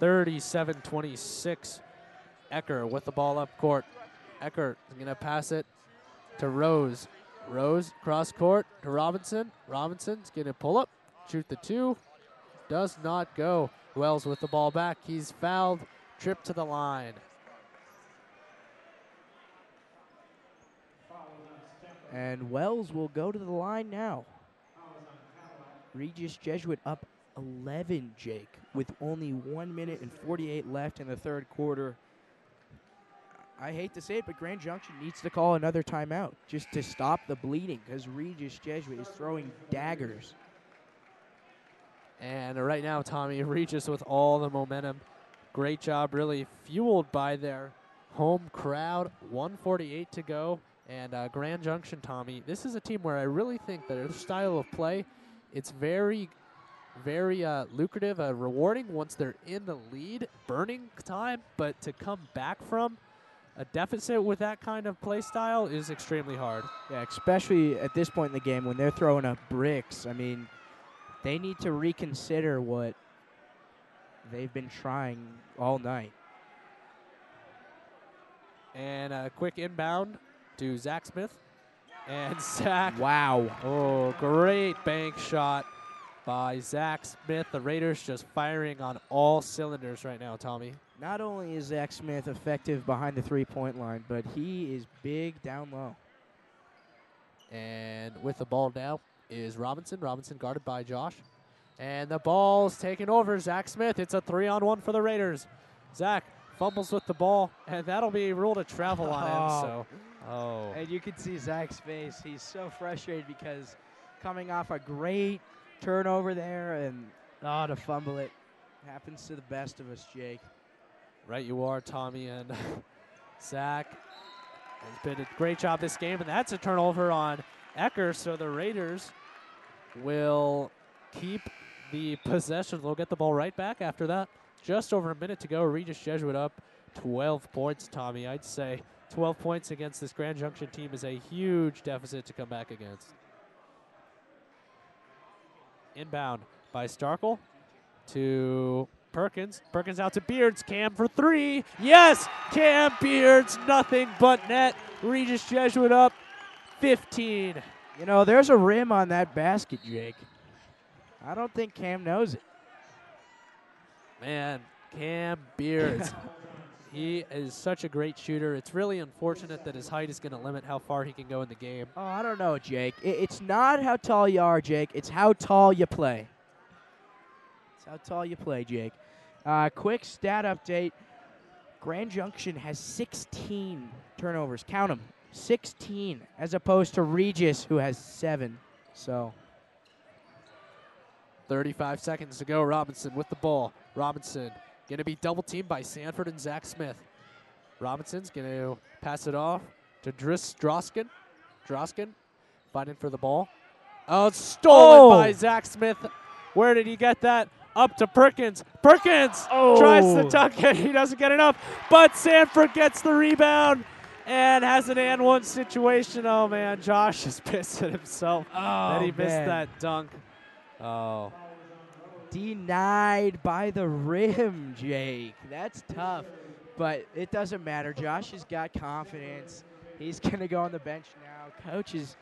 37-26. Ecker with the ball up court. Ecker is going to pass it to Rose. Rose cross court to Robinson. Robinson's going to pull up, shoot the 2. Does not go. Wells with the ball back. He's fouled. Trip to the line. And Wells will go to the line now. Regis Jesuit up 11, Jake, with only 1 minute and 48 left in the third quarter. I hate to say it, but Grand Junction needs to call another timeout just to stop the bleeding because Regis Jesuit is throwing daggers. And right now, Tommy, Regis with all the momentum. Great job, really fueled by their home crowd. 1:48 to go. And Grand Junction, Tommy, this is a team where I really think that their style of play, it's very, very lucrative, rewarding once they're in the lead, burning time. But to come back from a deficit with that kind of play style is extremely hard. Yeah, especially at this point in the game when they're throwing up bricks. I mean, they need to reconsider what they've been trying all night. And a quick inbound to Zach Smith. And Zach. Wow. Oh, great bank shot by Zach Smith. The Raiders just firing on all cylinders right now, Tommy. Not only is Zach Smith effective behind the three-point line, but he is big down low. And with the ball now is Robinson. Robinson guarded by Josh. And the ball's taken over Zach Smith. It's a 3-on-1 for the Raiders. Zach fumbles with the ball, and that'll be ruled a travel on him. So, And you can see Zach's face. He's so frustrated because coming off a great turnover there and to fumble it. Happens to the best of us, Jake. Right you are, Tommy. And Zach has been a great job this game, and that's a turnover on Ecker. So the Raiders will keep the possession. They'll get the ball right back after that. Just over a minute to go. Regis Jesuit up 12 points, Tommy. I'd say 12 points against this Grand Junction team is a huge deficit to come back against. Inbound by Starkle to Perkins. Perkins out to Beards. Cam for three. Yes! Cam Beards, nothing but net. Regis Jesuit up 15. You know, there's a rim on that basket, Jake. I don't think Cam knows it. Man, Cam Beards. He is such a great shooter. It's really unfortunate that his height is going to limit how far he can go in the game. Oh, I don't know, Jake. It's not how tall you are, Jake. It's how tall you play. It's how tall you play, Jake. Quick stat update. Grand Junction has 16 turnovers. Count them. 16, as opposed to Regis, who has 7. So 35 seconds to go. Robinson with the ball. Robinson going to be double teamed by Sanford and Zach Smith. Robinson's going to pass it off to Droskin. Droskin fighting for the ball. Oh, it's stolen by Zach Smith. Where did he get that? Up to Perkins. Perkins tries to dunk it. He doesn't get enough, but Sanford gets the rebound and has an and one situation. Oh, man, Josh is pissed at himself that he missed that dunk. Oh. Denied by the rim, Jake. That's tough, but it doesn't matter. Josh has got confidence. He's going to go on the bench now. Coach is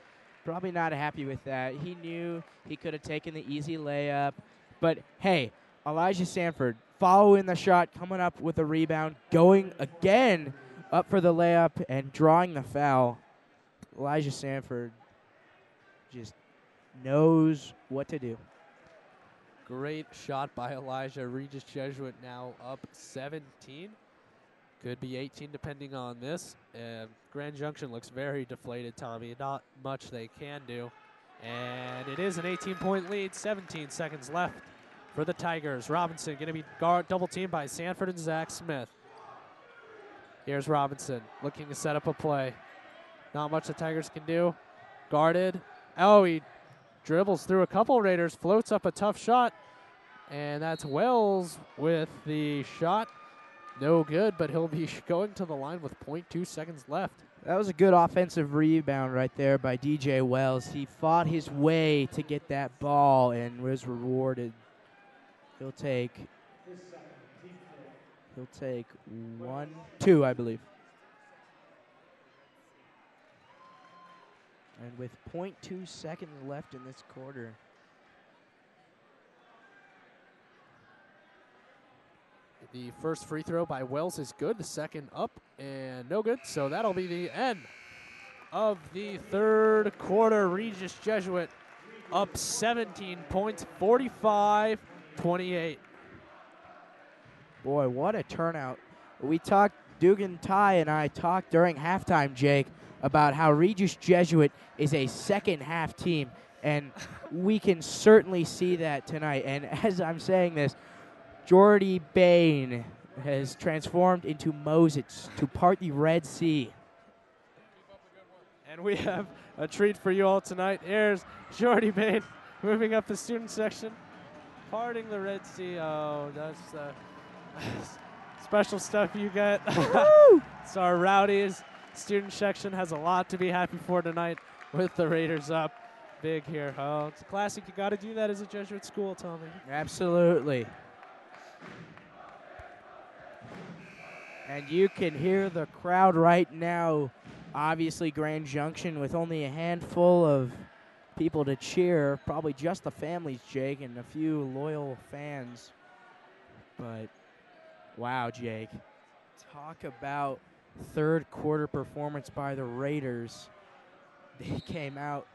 probably not happy with that. He knew he could have taken the easy layup, but hey, Elijah Sanford following the shot, coming up with a rebound, going again up for the layup and drawing the foul. Elijah Sanford just knows what to do. Great shot by Elijah. Regis Jesuit now up 17. Could be 18 depending on this. Grand Junction looks very deflated, Tommy. Not much they can do. And it is an 18-point lead. 17 seconds left for the Tigers. Robinson going to be double teamed by Sanford and Zach Smith. Here's Robinson looking to set up a play. Not much the Tigers can do. Guarded. Oh, he dribbles through a couple Raiders, floats up a tough shot, and that's Wells with the shot. No good, but he'll be going to the line with 0.2 seconds left. That was a good offensive rebound right there by DJ Wells. He fought his way to get that ball and was rewarded. He'll take 2, I believe. And with 0.2 seconds left in this quarter. The first free throw by Wells is good. The second up and no good. So that'll be the end of the third quarter. Regis Jesuit up 17 points, 45-28. Boy, what a turnout. We talked, Dugan Ty and I talked during halftime, Jake, about how Regis Jesuit is a second-half team, and we can certainly see that tonight. And as I'm saying this, Jordy Bain has transformed into Moses to part the Red Sea. And we have a treat for you all tonight. Here's Jordy Bain moving up the student section, parting the Red Sea. Oh, that's special stuff you get. It's our Rowdies. Student section has a lot to be happy for tonight with the Raiders up big here. Oh, it's a classic. You got to do that as a Jesuit school, Tommy. Absolutely. And you can hear the crowd right now. Obviously, Grand Junction with only a handful of people to cheer. Probably just the families, Jake, and a few loyal fans. But, wow, Jake. Talk about third quarter performance by the Raiders. They came out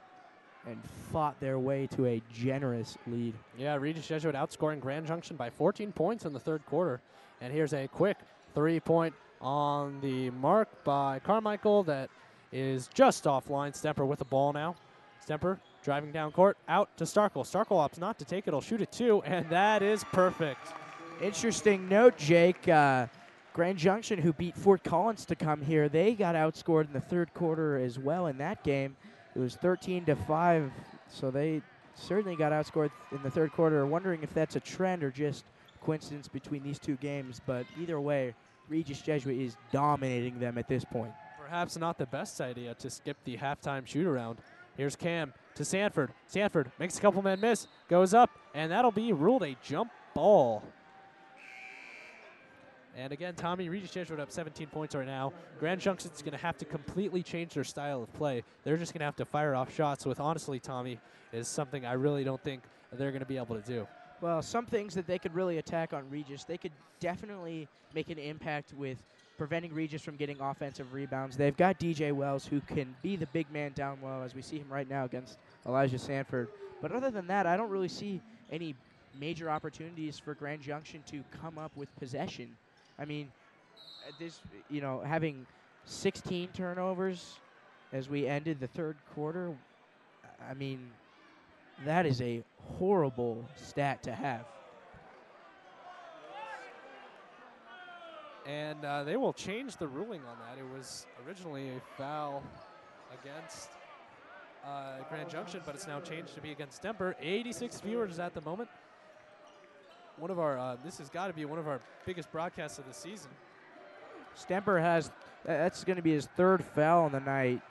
and fought their way to a generous lead. Yeah, Regis Jesuit outscoring Grand Junction by 14 points in the third quarter. And here's a quick 3-point on the mark by Carmichael that is just offline. Stemper with the ball now. Stemper driving down court, out to Starkle. Starkle opts not to take it. He'll shoot it too, and that is perfect. Interesting note, Jake. Grand Junction, who beat Fort Collins to come here, they got outscored in the third quarter as well in that game. It was 13-5, so they certainly got outscored in the third quarter. Wondering if that's a trend or just coincidence between these two games, but either way, Regis Jesuit is dominating them at this point. Perhaps not the best idea to skip the halftime shoot-around. Here's Cam to Sanford. Sanford makes a couple men miss, goes up, and that'll be ruled a jump ball. And again, Tommy, Regis Jesuit up 17 points right now. Grand Junction's going to have to completely change their style of play. They're just going to have to fire off shots, with honestly, Tommy, is something I really don't think they're going to be able to do. Well, some things that they could really attack on Regis, they could definitely make an impact with preventing Regis from getting offensive rebounds. They've got DJ Wells, who can be the big man down low, as we see him right now against Elijah Sanford. But other than that, I don't really see any major opportunities for Grand Junction to come up with possession. I mean, having 16 turnovers as we ended the third quarter, I mean, that is a horrible stat to have. And they will change the ruling on that. It was originally a foul against Grand Junction, but it's now changed to be against Stemper. 86 viewers at the moment. One of our, this has got to be one of our biggest broadcasts of the season. Stemper has, that's going to be his third foul on the night.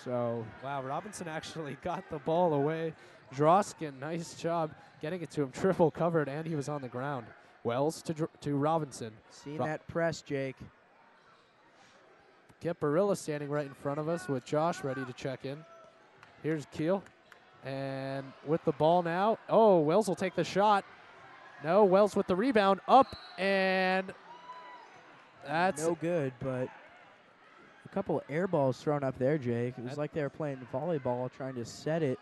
So, wow, Robinson actually got the ball away. Droskin, nice job getting it to him, triple covered, and he was on the ground. Wells to Robinson. Seeing that press, Jake. Kip Barilla standing right in front of us with Josh ready to check in. Here's Keel. And with the ball now. Oh, Wells will take the shot. No, Wells with the rebound. Up, and that's no good, but a couple of air balls thrown up there, Jake. It was like they were playing volleyball, trying to set it.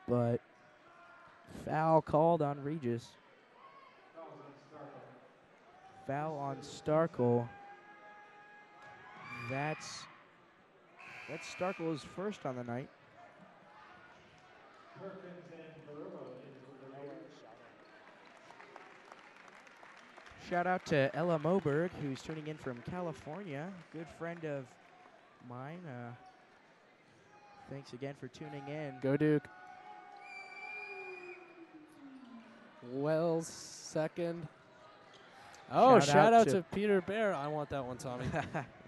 But foul called on Regis. Foul on Starkle. That's Starkle's first on the night. Shout out to Ella Moberg, who's tuning in from California. Good friend of mine. Thanks again for tuning in. Go Duke. Wells second. Oh, shout out to Peter Bear. I want that one, Tommy.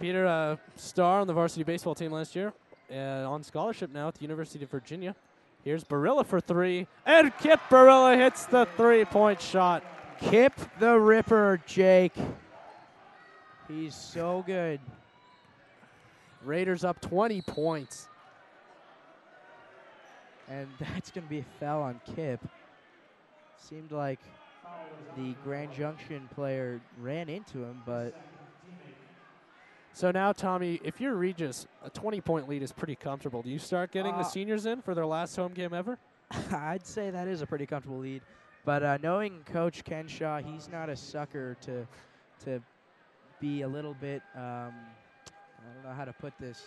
Peter, star on the varsity baseball team last year, on scholarship now at the University of Virginia. Here's Barilla for three, and Kip Barilla hits the three-point shot. Kip the Ripper, Jake. He's so good. Raiders up 20 points. And that's going to be a foul on Kip. Seemed like the Grand Junction player ran into him, but... So now, Tommy, if you're Regis, a 20-point lead is pretty comfortable. Do you start getting the seniors in for their last home game ever? I'd say that is a pretty comfortable lead. But knowing Coach Ken Shaw, he's not a sucker to be a little bit, I don't know how to put this.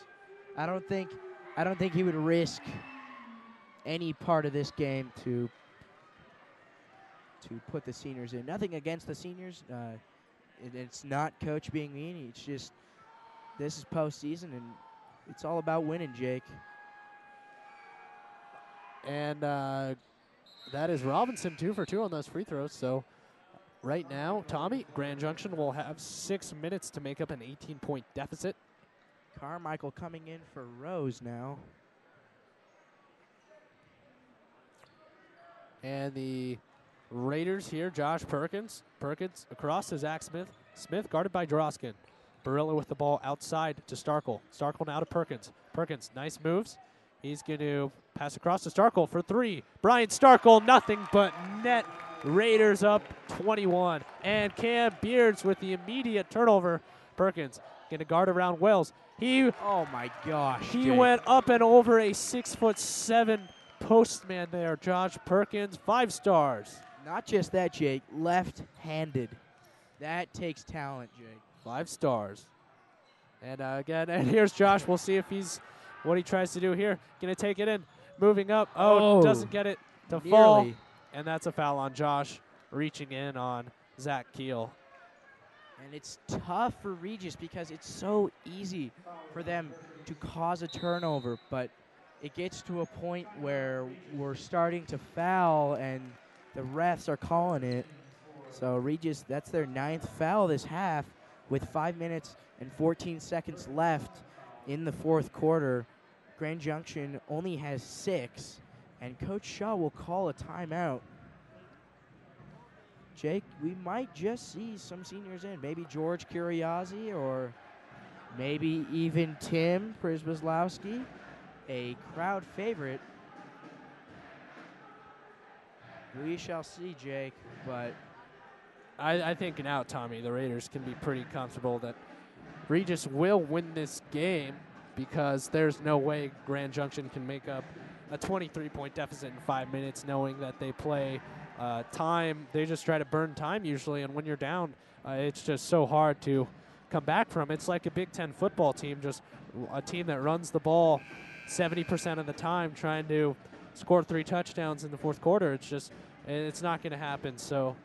I don't think he would risk any part of this game to put the seniors in. Nothing against the seniors. It's not Coach being mean. It's just this is postseason, and it's all about winning, Jake. And that is Robinson 2 for 2 on those free throws. So right now, Tommy, Grand Junction will have 6 minutes to make up an 18-point deficit. Carmichael coming in for Rose now. And the Raiders here, Josh Perkins. Perkins across to Zach Smith. Smith guarded by Droskin. Barilla with the ball outside to Starkle. Starkle now to Perkins. Perkins, nice moves. He's going to pass across to Starkle for 3. Brian Starkle, nothing but net. Raiders up 21. And Cam Beards with the immediate turnover. Perkins going to guard around Wells. Oh my gosh. He Jake. went up and over a 6'7" postman there. Josh Perkins, 5 stars. Not just that, Jake. Left-handed. That takes talent, Jake. 5 stars. And again, and here's Josh. We'll see if what he tries to do here. Going to take it in. Moving up. Oh, doesn't get it to fall. And that's a foul on Josh, reaching in on Zach Keel. And it's tough for Regis because it's so easy for them to cause a turnover, but it gets to a point where we're starting to foul and the refs are calling it. So Regis, that's their 9th foul this half with 5 minutes and 14 seconds left in the 4th quarter. Grand Junction only has 6, and Coach Shaw will call a timeout. Jake, we might just see some seniors in. Maybe George Kuriazi or maybe even Tim Przybylowski, a crowd favorite. We shall see, Jake, but I think now, Tommy, the Raiders can be pretty comfortable that Regis will win this game because there's no way Grand Junction can make up a 23-point deficit in 5 minutes knowing that they play time. They just try to burn time usually, and when you're down, it's just so hard to come back from. It's like a Big Ten football team, just a team that runs the ball 70% of the time trying to score 3 touchdowns in the 4th quarter. It's not going to happen. So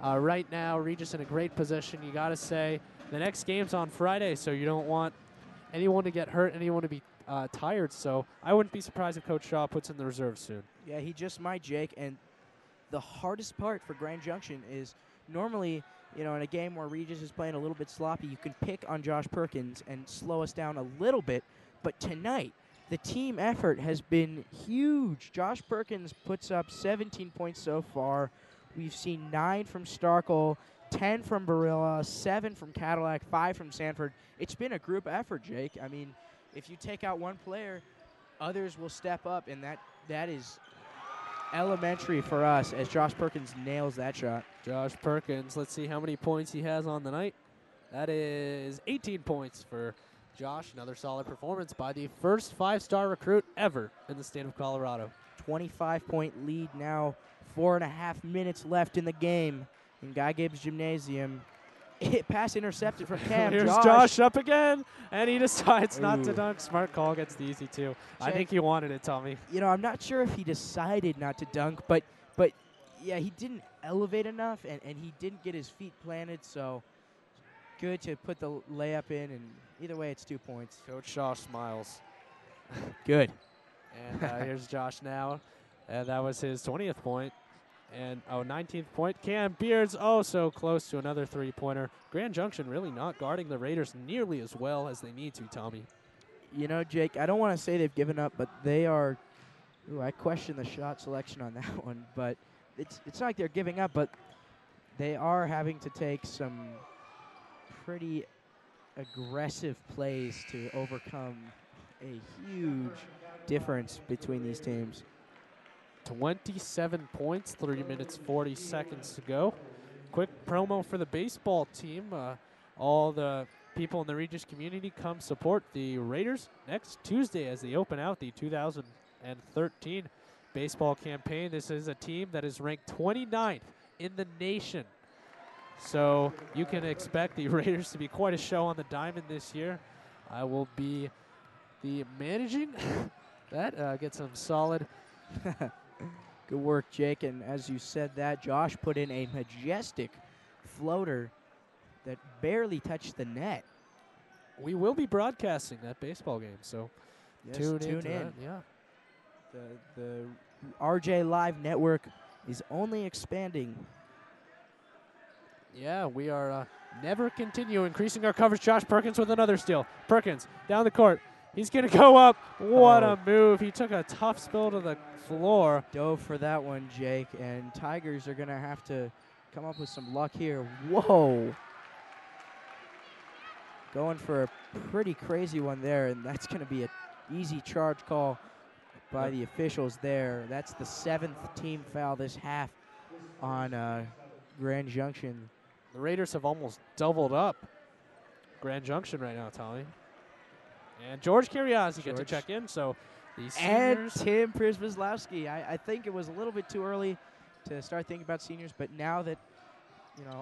right now, Regis in a great position. You got to say the next game's on Friday, so you don't want anyone to get hurt, anyone to be tired. So I wouldn't be surprised if Coach Shaw puts in the reserves soon. yeah, he just might, Jake. And the hardest part for Grand Junction is normally, in a game where Regis is playing a little bit sloppy, you can pick on Josh Perkins and slow us down a little bit. But tonight, the team effort has been huge. Josh Perkins puts up 17 points so far. We've seen 9 from Starkle, 10 from Barilla, 7 from Cadillac, 5 from Sanford. It's been a group effort, Jake. I mean, if you take out one player, others will step up, and that is elementary for us as Josh Perkins nails that shot. Josh Perkins, let's see how many points he has on the night. That is 18 points for Josh. Another solid performance by the first 5-star recruit ever in the state of Colorado. 25-point lead now, 4.5 minutes left in the game in Guy Gibbs Gymnasium. Pass intercepted from Cam. Here's Josh up again, and he decides not to dunk. Smart call, gets the easy 2. I think he wanted it, Tommy. I'm not sure if he decided not to dunk, but yeah, he didn't elevate enough, and he didn't get his feet planted, so good to put the layup in, and either way, it's 2 points. Coach Shaw smiles. Good. And here's Josh now. And that was his 20th point. And 19th point. Cam Beards, so close to another 3-pointer. Grand Junction really not guarding the Raiders nearly as well as they need to, Tommy. Jake, I don't want to say they've given up, but they are. I question the shot selection on that one, but it's not like they're giving up, but they are having to take some pretty aggressive plays to overcome a huge difference between these teams. 27 points, 3 minutes, 40 seconds to go. Quick promo for the baseball team. All the people in the Regis community come support the Raiders next Tuesday as they open out the 2013 baseball campaign. This is a team that is ranked 29th in the nation. So you can expect the Raiders to be quite a show on the diamond this year. I will be the managing. That gets them solid. Good work, Jake. And as you said that, Josh put in a majestic floater that barely touched the net. We will be broadcasting that baseball game, so tune in. That, yeah. The RJ Live Network is only expanding. Yeah, we are never continue increasing our coverage. Josh Perkins with another steal. Perkins down the court. He's going to go up. What Oh. a move. He took a tough spill to the floor. Dove for that one, Jake. And Tigers are going to have to come up with some luck here. Whoa. Going for a pretty crazy one there, and that's going to be an easy charge call by the officials there. That's the 7th team foul this half on Grand Junction. The Raiders have almost doubled up Grand Junction right now, Tommy. And George Curiosity get to check in, so the And seniors. Tim Przemyslowski. I think it was a little bit too early to start thinking about seniors, but now that,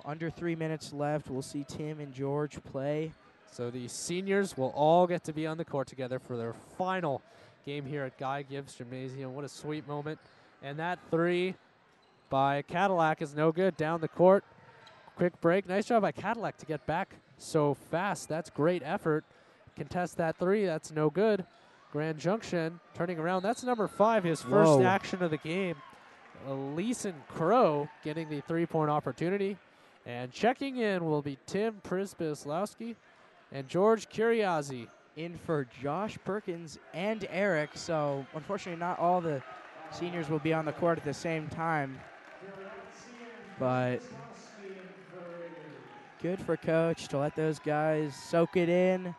under 3 minutes left, we'll see Tim and George play. So the seniors will all get to be on the court together for their final game here at Guy Gibbs Gymnasium. What a sweet moment. And that three by Cadillac is no good down the court. Quick break. Nice job by Cadillac to get back so fast. That's great effort. Contest that three. That's no good. Grand Junction turning around. That's number 5, his first action of the game. Leeson Crow getting the three-point opportunity. And checking in will be Tim Przemyslowski and George Curiosity. In for Josh Perkins and Eric. So, unfortunately, not all the seniors will be on the court at the same time. But good for Coach to let those guys soak it in.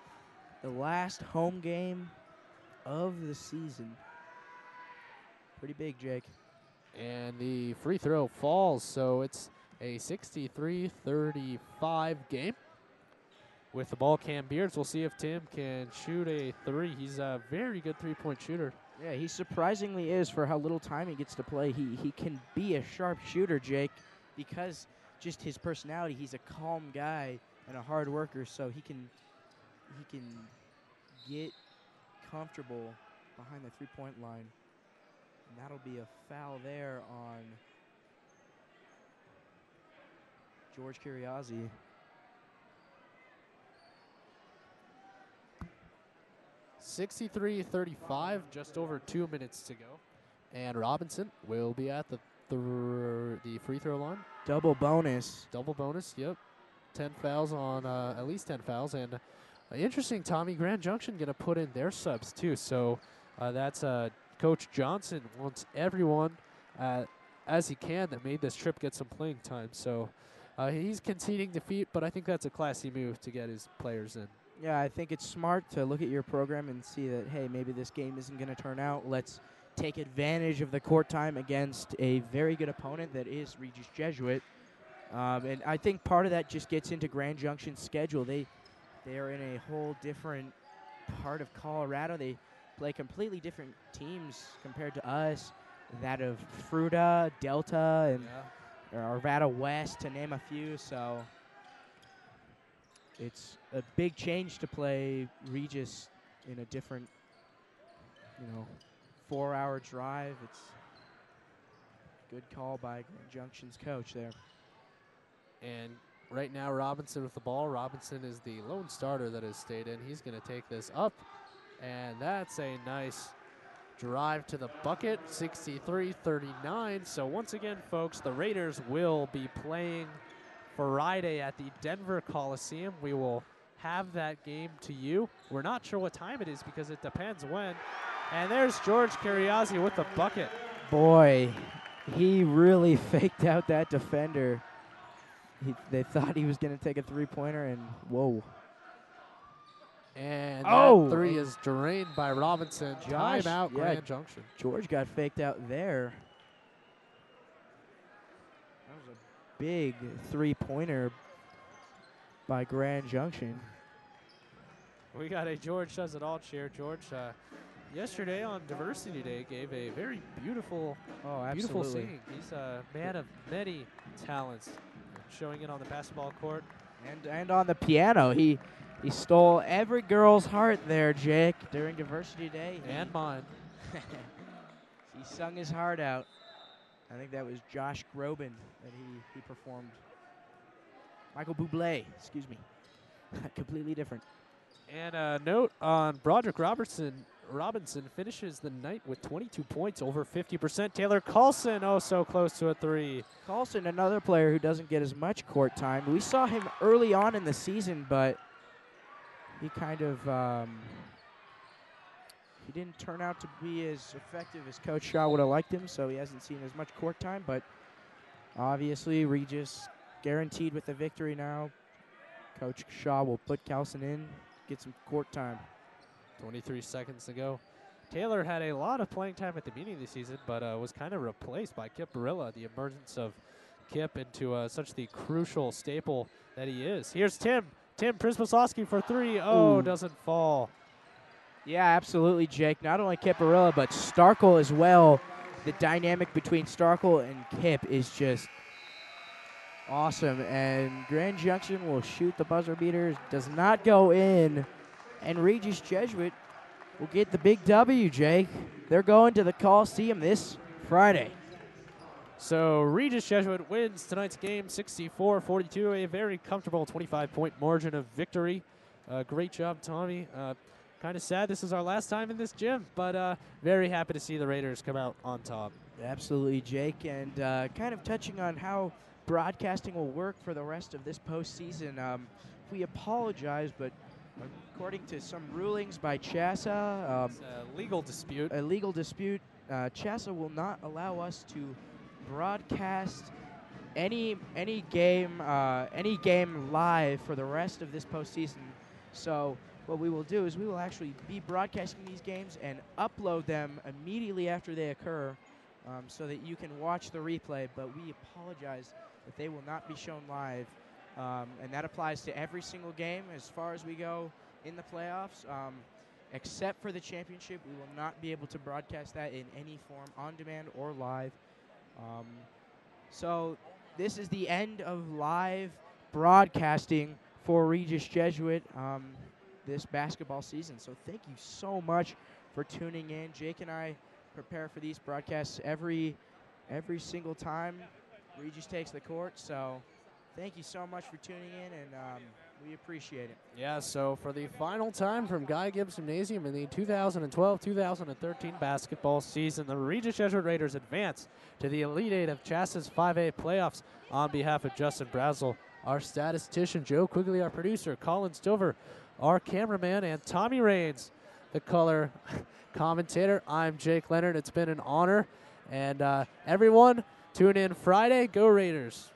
The last home game of the season. Pretty big, Jake. And the free throw falls, so it's a 63-35 game. With the ball, Cam Beards. We'll see if Tim can shoot a three. He's a very good three-point shooter. Yeah, he surprisingly is for how little time he gets to play. He can be a sharp shooter, Jake, because just his personality. He's a calm guy and a hard worker, so he can get comfortable behind the three-point line. And that'll be a foul there on George Curiosity. $63-35, just over 2 minutes to go. And Robinson will be at the free throw line. Double bonus. Double bonus, yep. 10 fouls on, at least 10 fouls. And interesting, Tommy, Grand Junction going to put in their subs too. So that's Coach Johnson wants everyone as he can that made this trip get some playing time. So he's conceding defeat, but I think that's a classy move to get his players in. Yeah, I think it's smart to look at your program and see that, hey, maybe this game isn't going to turn out. Let's take advantage of the court time against a very good opponent that is Regis Jesuit. And I think part of that just gets into Grand Junction's schedule. They are in a whole different part of Colorado. They play completely different teams compared to us, that of Fruta, Delta, and Arvada West, to name a few. So it's a big change to play Regis in a different, 4-hour drive. It's a good call by Grand Junction's coach there. And right now, Robinson with the ball. Robinson is the lone starter that has stayed in. He's going to take this up, and that's a nice drive to the bucket, 63-39. So once again, folks, the Raiders will be playing Friday at the Denver Coliseum. We will have that game to you. We're not sure what time it is because it depends when. And there's George Curiosity with the bucket. Boy, he really faked out that defender. They thought he was going to take a three-pointer, and whoa. And that three is drained by Robinson. Josh, Timeout, Grand Junction. George got faked out there. That was a big three-pointer by Grand Junction. We got a George Does It All cheer. George, yesterday on Diversity Day, gave a very beautiful, beautiful singing. He's a man of many talents, showing it on the basketball court. And on the piano. He stole every girl's heart there, Jake, during Diversity Day. And mine. He sung his heart out. I think that was Josh Groban that he performed. Michael Bublé, excuse me. Completely different. And a note on Broderick Robinson finishes the night with 22 points, over 50%. Taylor Carlson, oh so close to a three. Carlson, another player who doesn't get as much court time. We saw him early on in the season, but he kind of he didn't turn out to be as effective as Coach Shaw would have liked him, so he hasn't seen as much court time. But obviously, Regis guaranteed with the victory now. Coach Shaw will put Carlson in, get some court time. 23 seconds to go. Taylor had a lot of playing time at the beginning of the season, but was kind of replaced by Kip Barilla, the emergence of Kip into such the crucial staple that he is. Here's Tim. Tim Prisposowski for three. Oh, Ooh. doesn't fall. Yeah, absolutely, Jake. Not only Kip Barilla, but Starkle as well. The dynamic between Starkle and Kip is just awesome. And Grand Junction will shoot the buzzer beater. Does not go in. And Regis Jesuit will get the big W, Jake. They're going to the Coliseum this Friday. So Regis Jesuit wins tonight's game 64-42, a very comfortable 25-point margin of victory. Great job, Tommy. Kind of sad this is our last time in this gym, but very happy to see the Raiders come out on top. Absolutely, Jake. And kind of touching on how broadcasting will work for the rest of this postseason, we apologize, but according to some rulings by CHSAA, It's a legal dispute. CHSAA will not allow us to broadcast any game live for the rest of this postseason. So what we will do is we will actually be broadcasting these games and upload them immediately after they occur, so that you can watch the replay. But we apologize that they will not be shown live, and that applies to every single game as far as we go in the playoffs. Except for the championship, we will not be able to broadcast that in any form, on demand or live. So this is the end of live broadcasting for Regis Jesuit this basketball season. So thank you so much for tuning in. Jake and I prepare for these broadcasts every single time Regis takes the court. So thank you so much for tuning in, and we appreciate it. Yeah, so for the final time from Guy Gibbs Gymnasium in the 2012-2013 basketball season, the Regis Jesuit Raiders advance to the Elite Eight of CHSAA's 5A playoffs. On behalf of Justin Brazel, our statistician, Joe Quigley, our producer, Colin Stover, our cameraman, and Tommy Raines, the color commentator. I'm Jake Leonard. It's been an honor. And everyone, tune in Friday. Go Raiders.